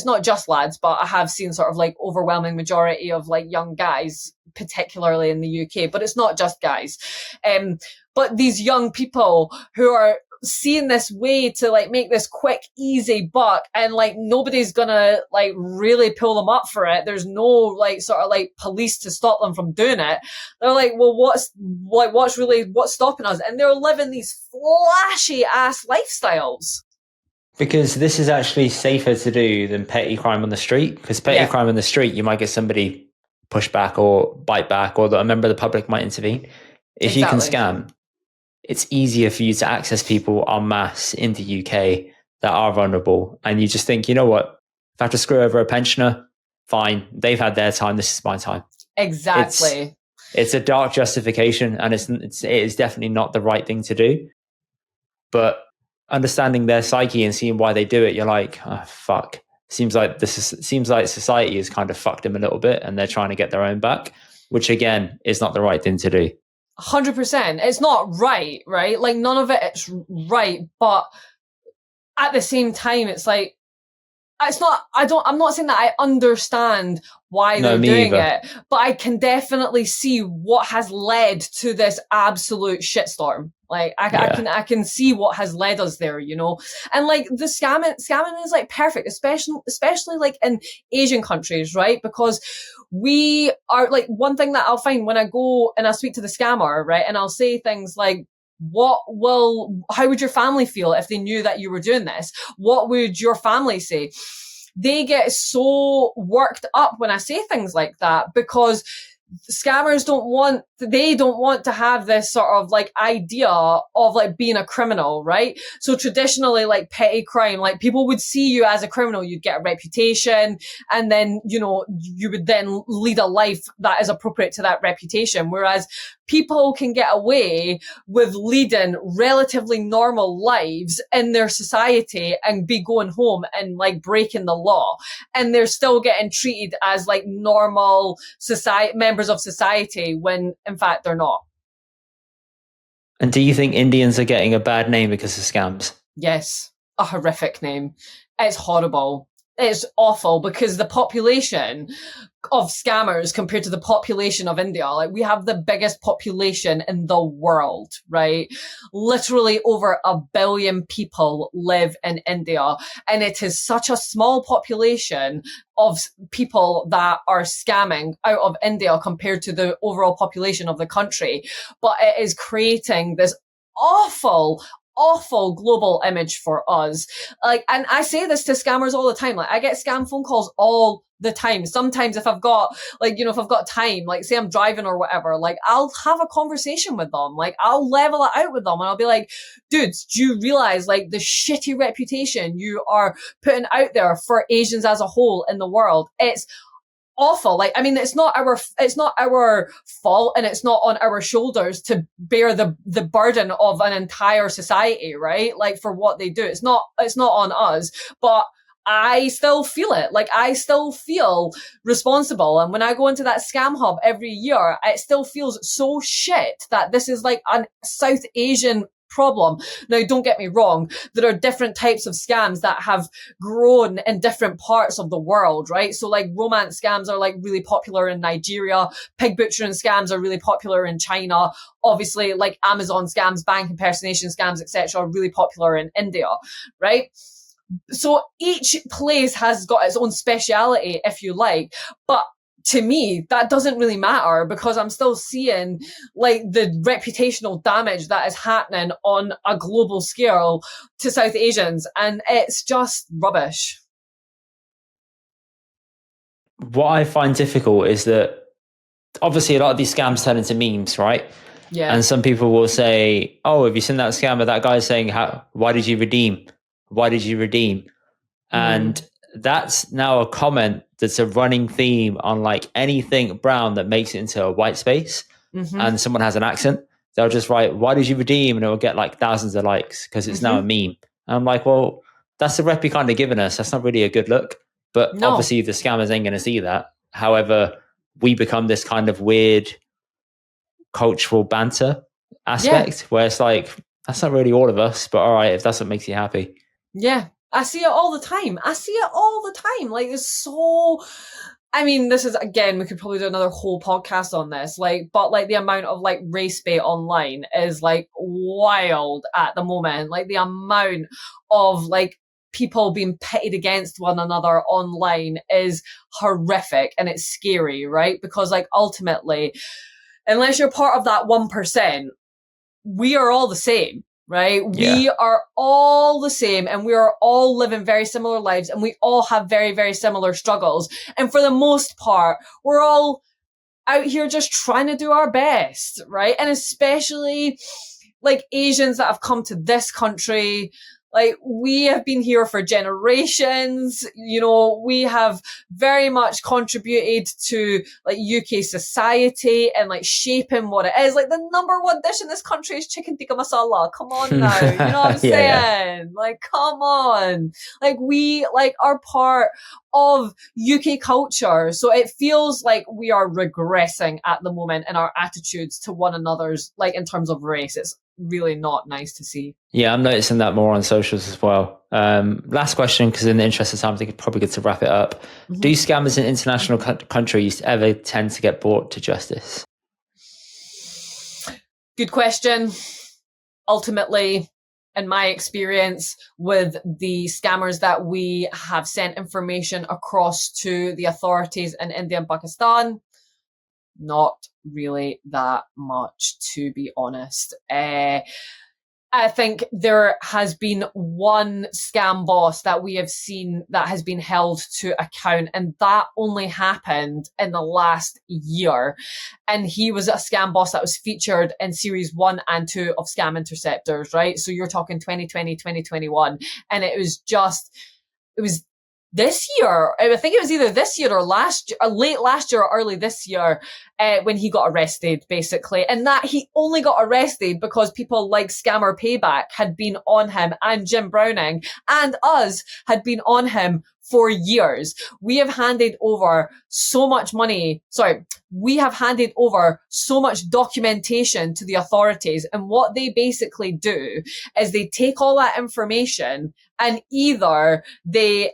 not just lads, but I have seen sort of like overwhelming majority of like young guys, particularly in the UK, but it's not just guys. But these young people who are seeing this way to like make this quick, easy buck, and like nobody's gonna like really pull them up for it. There's no like sort of like police to stop them from doing it. They're like, well, what's stopping us? And they're living these flashy ass lifestyles. Because this is actually safer to do than petty crime on the street. Because petty crime on the street, you might get somebody push back or bite back, or a member of the public might intervene. If you can scam, it's easier for you to access people en masse in the UK that are vulnerable. And you just think, you know what? If I have to screw over a pensioner, fine. They've had their time. This is my time. Exactly. It's a dark justification, and it is definitely not the right thing to do. But understanding their psyche and seeing why they do it, you're like, oh, fuck. seems like society has kind of fucked them a little bit, and they're trying to get their own back, which again is not the right thing to do. 100%. It's not right? Like none of it's right, but at the same time, it's like, I'm not saying that I understand why they're doing it, but I can definitely see what has led to this absolute shitstorm. Like I can see what has led us there, and like the scamming is like perfect, especially like in Asian countries, right? Because we are like, one thing that I'll find when I go and I speak to the scammer, right? And I'll say things like, how would your family feel if they knew that you were doing this? What would your family say? They get so worked up when I say things like that, because scammers don't want to have this sort of like idea of like being a criminal, right? So traditionally, like petty crime, like people would see you as a criminal, you'd get a reputation, and then, you would then lead a life that is appropriate to that reputation. Whereas people can get away with leading relatively normal lives in their society and be going home and like breaking the law, and they're still getting treated as like normal members of society, when in fact they're not. And do you think Indians are getting a bad name because of scams? Yes, a horrific name. It's horrible. It's awful, because the population of scammers compared to the population of India, like we have the biggest population in the world, right? Literally over 1 billion people live in India, and it is such a small population of people that are scamming out of India compared to the overall population of the country. But it is creating this awful global image for us. Like, and I say this to scammers all the time. Like, I get scam phone calls all the time. Sometimes if I've got time, like say I'm driving or whatever, like I'll have a conversation with them. Like I'll level it out with them, and I'll be like, dudes, do you realize like the shitty reputation you are putting out there for Asians as a whole in the world? It's awful. Like, I mean, it's not our fault, and it's not on our shoulders to bear the burden of an entire society, right? Like for what they do. It's not on us, but I still feel it. Like I still feel responsible. And when I go into that scam hub every year, it still feels so shit that this is like a South Asian problem. Now, don't get me wrong. There are different types of scams that have grown in different parts of the world, right? So like romance scams are like really popular in Nigeria. Pig butchering scams are really popular in China. Obviously, like Amazon scams, bank impersonation scams, etc., are really popular in India, right? So each place has got its own speciality, if you like, but to me, that doesn't really matter, because I'm still seeing like the reputational damage that is happening on a global scale to South Asians, and it's just rubbish. What I find difficult is that obviously a lot of these scams turn into memes, right? Yeah. And some people will say, oh, have you seen that scammer? That guy's saying, why did you redeem? Why did you redeem? And that's now a comment that's a running theme on like anything brown that makes it into a white space, and someone has an accent, they'll just write, why did you redeem? And it will get like thousands of likes because it's now a meme. And I'm like, well, that's the rep you're kind of giving us. That's not really a good look. But obviously the scammers ain't going to see that. However, we become this kind of weird cultural banter aspect where it's like, that's not really all of us, but all right, if that's what makes you happy. Yeah. I see it all the time. Like, it's so, I mean, this is, again, we could probably do another whole podcast on this, like, but like the amount of like race bait online is like wild at the moment. Like the amount of like people being pitted against one another online is horrific, and it's scary, right? Because like ultimately, unless you're part of that 1%, we are all the same. Right? Yeah. We are all the same, and we are all living very similar lives, and we all have very, very similar struggles. And for the most part, we're all out here just trying to do our best, right? And especially like Asians that have come to this country, Like, we have been here for generations. We have very much contributed to like UK society and like shaping what it is. Like, the number one dish in this country is chicken tikka masala. Come on now. You know what I'm saying? Yeah. Like, come on. Like, we like are part of UK culture. So it feels like we are regressing at the moment in our attitudes to one another's, like in terms of race. It's really not nice to see. Yeah, I'm noticing that more on socials as well. Last question, because in the interest of time, I think it's probably good to wrap it up. Mm-hmm. Do scammers in international countries ever tend to get brought to justice? Good question. Ultimately, in my experience with the scammers that we have sent information across to the authorities in India and Pakistan, not really that much, to be honest. I think there has been one scam boss that we have seen that has been held to account, and that only happened in the last year. And he was a scam boss that was featured in series 1 and 2 of Scam Interceptors, right? So you're talking 2020, 2021. And it was this year, I think it was either this year or late last year or early this year, when he got arrested, basically. And that he only got arrested because people like Scammer Payback had been on him, and Jim Browning and us had been on him for years. We have handed over so much money. We have handed over so much documentation to the authorities. And what they basically do is they take all that information and either they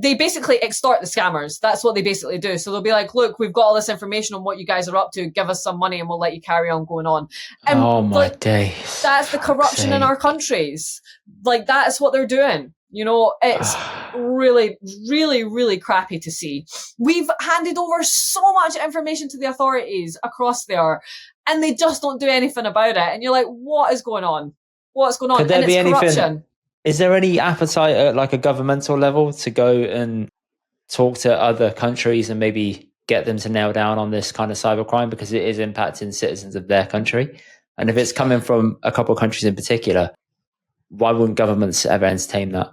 basically extort the scammers. That's what they basically do. So they'll be like, look, we've got all this information on what you guys are up to. Give us some money and we'll let you carry on going on. And oh my days. That's the corruption in our countries. Like, that's what they're doing. It's really, really, really crappy to see. We've handed over so much information to the authorities across there, and they just don't do anything about it. And you're like, what is going on? What's going on? Could there be anything? Is there any appetite at like a governmental level to go and talk to other countries and maybe get them to nail down on this kind of cybercrime, because it is impacting citizens of their country? And if it's coming from a couple of countries in particular, why wouldn't governments ever entertain that?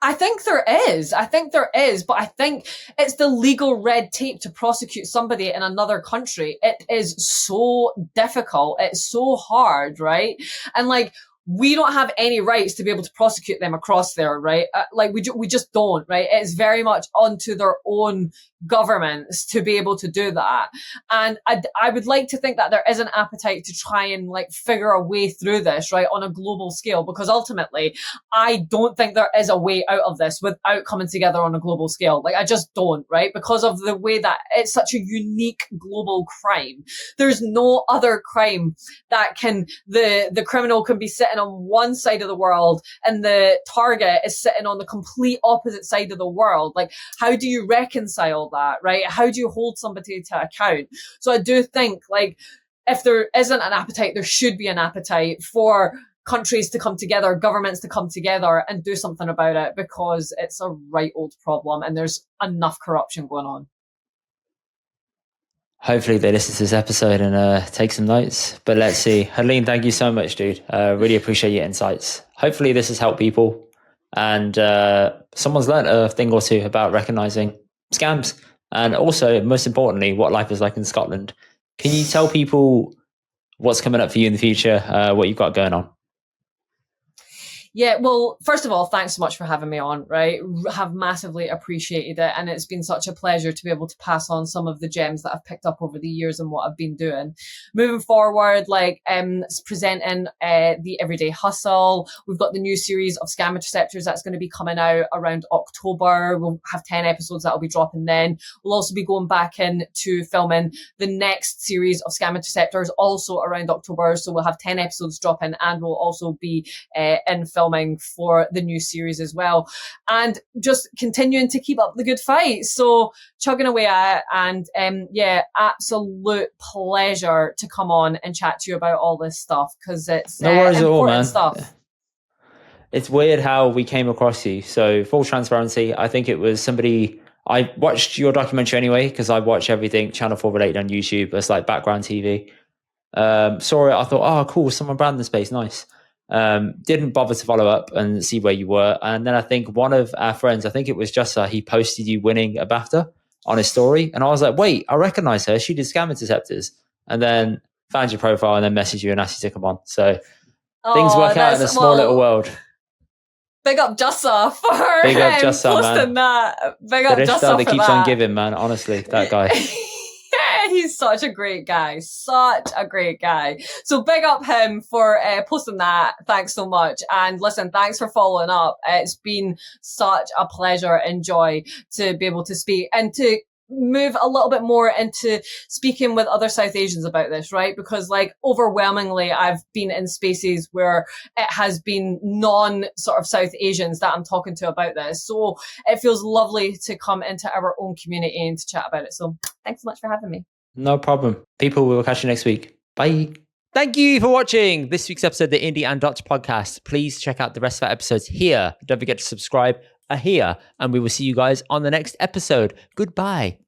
I think there is, but I think it's the legal red tape to prosecute somebody in another country. It is so difficult. It's so hard, right? And like, we don't have any rights to be able to prosecute them across there, right? We just don't, right? It's very much onto their own governments to be able to do that. And I would like to think that there is an appetite to try and like figure a way through this, right, on a global scale, because ultimately I don't think there is a way out of this without coming together on a global scale. Like, I just don't, right? Because of the way that it's such a unique global crime. There's no other crime that the criminal can be sitting on one side of the world and the target is sitting on the complete opposite side of the world. Like, how do you reconcile that, right? How do you hold somebody to account? So I do think, like, if there isn't an appetite, there should be an appetite for countries to come together, governments to come together and do something about it, because it's a right old problem and there's enough corruption going on. Hopefully they listen to this episode and take some notes. But let's see. Harleen, thank you so much, dude. Really appreciate your insights. Hopefully this has helped people and someone's learned a thing or two about recognizing scams, and also, most importantly, what life is like in Scotland. Can you tell people what's coming up for you in the future, what you've got going on? Yeah, well, first of all, thanks so much for having me on, right? Have massively appreciated it. And it's been such a pleasure to be able to pass on some of the gems that I've picked up over the years and what I've been doing. Moving forward, like presenting the Everyday Hustle. We've got the new series of Scam Interceptors that's going to be coming out around October. We'll have 10 episodes that will be dropping then. We'll also be going back into filming the next series of Scam Interceptors also around October. So we'll have 10 episodes dropping, and we'll also be in filming for the new series as well, and just continuing to keep up the good fight. So chugging away at it, and yeah, absolute pleasure to come on and chat to you about all this stuff, because it's no worries important at all, man. Stuff. It's weird how we came across you. So full transparency, I think it was somebody, I watched your documentary anyway, because I watch everything Channel 4 related on YouTube. It's like background TV. Saw it, I thought, oh cool, someone brand the space, nice. Didn't bother to follow up and see where you were. And then I think one of our friends, I think it was Jussa, he posted you winning a BAFTA on his story. And I was like, wait, I recognize her. She did Scam Interceptors. And then found your profile and then messaged you and asked you to come on. So things work out in a small little world. Big up Jussa for posting that. Big up Jussa for that. Keeps on giving, man. Honestly, that guy. He's such a great guy. Such a great guy. So big up him for posting that. Thanks so much. And listen, thanks for following up. It's been such a pleasure and joy to be able to speak and to move a little bit more into speaking with other South Asians about this, right? Because like overwhelmingly I've been in spaces where it has been non sort of South Asians that I'm talking to about this. So it feels lovely to come into our own community and to chat about it. So thanks so much for having me. No problem. People, we will catch you next week. Bye. Thank you for watching this week's episode of the Indy and Dutch podcast. Please check out the rest of our episodes here. Don't forget to subscribe here, and we will see you guys on the next episode. Goodbye.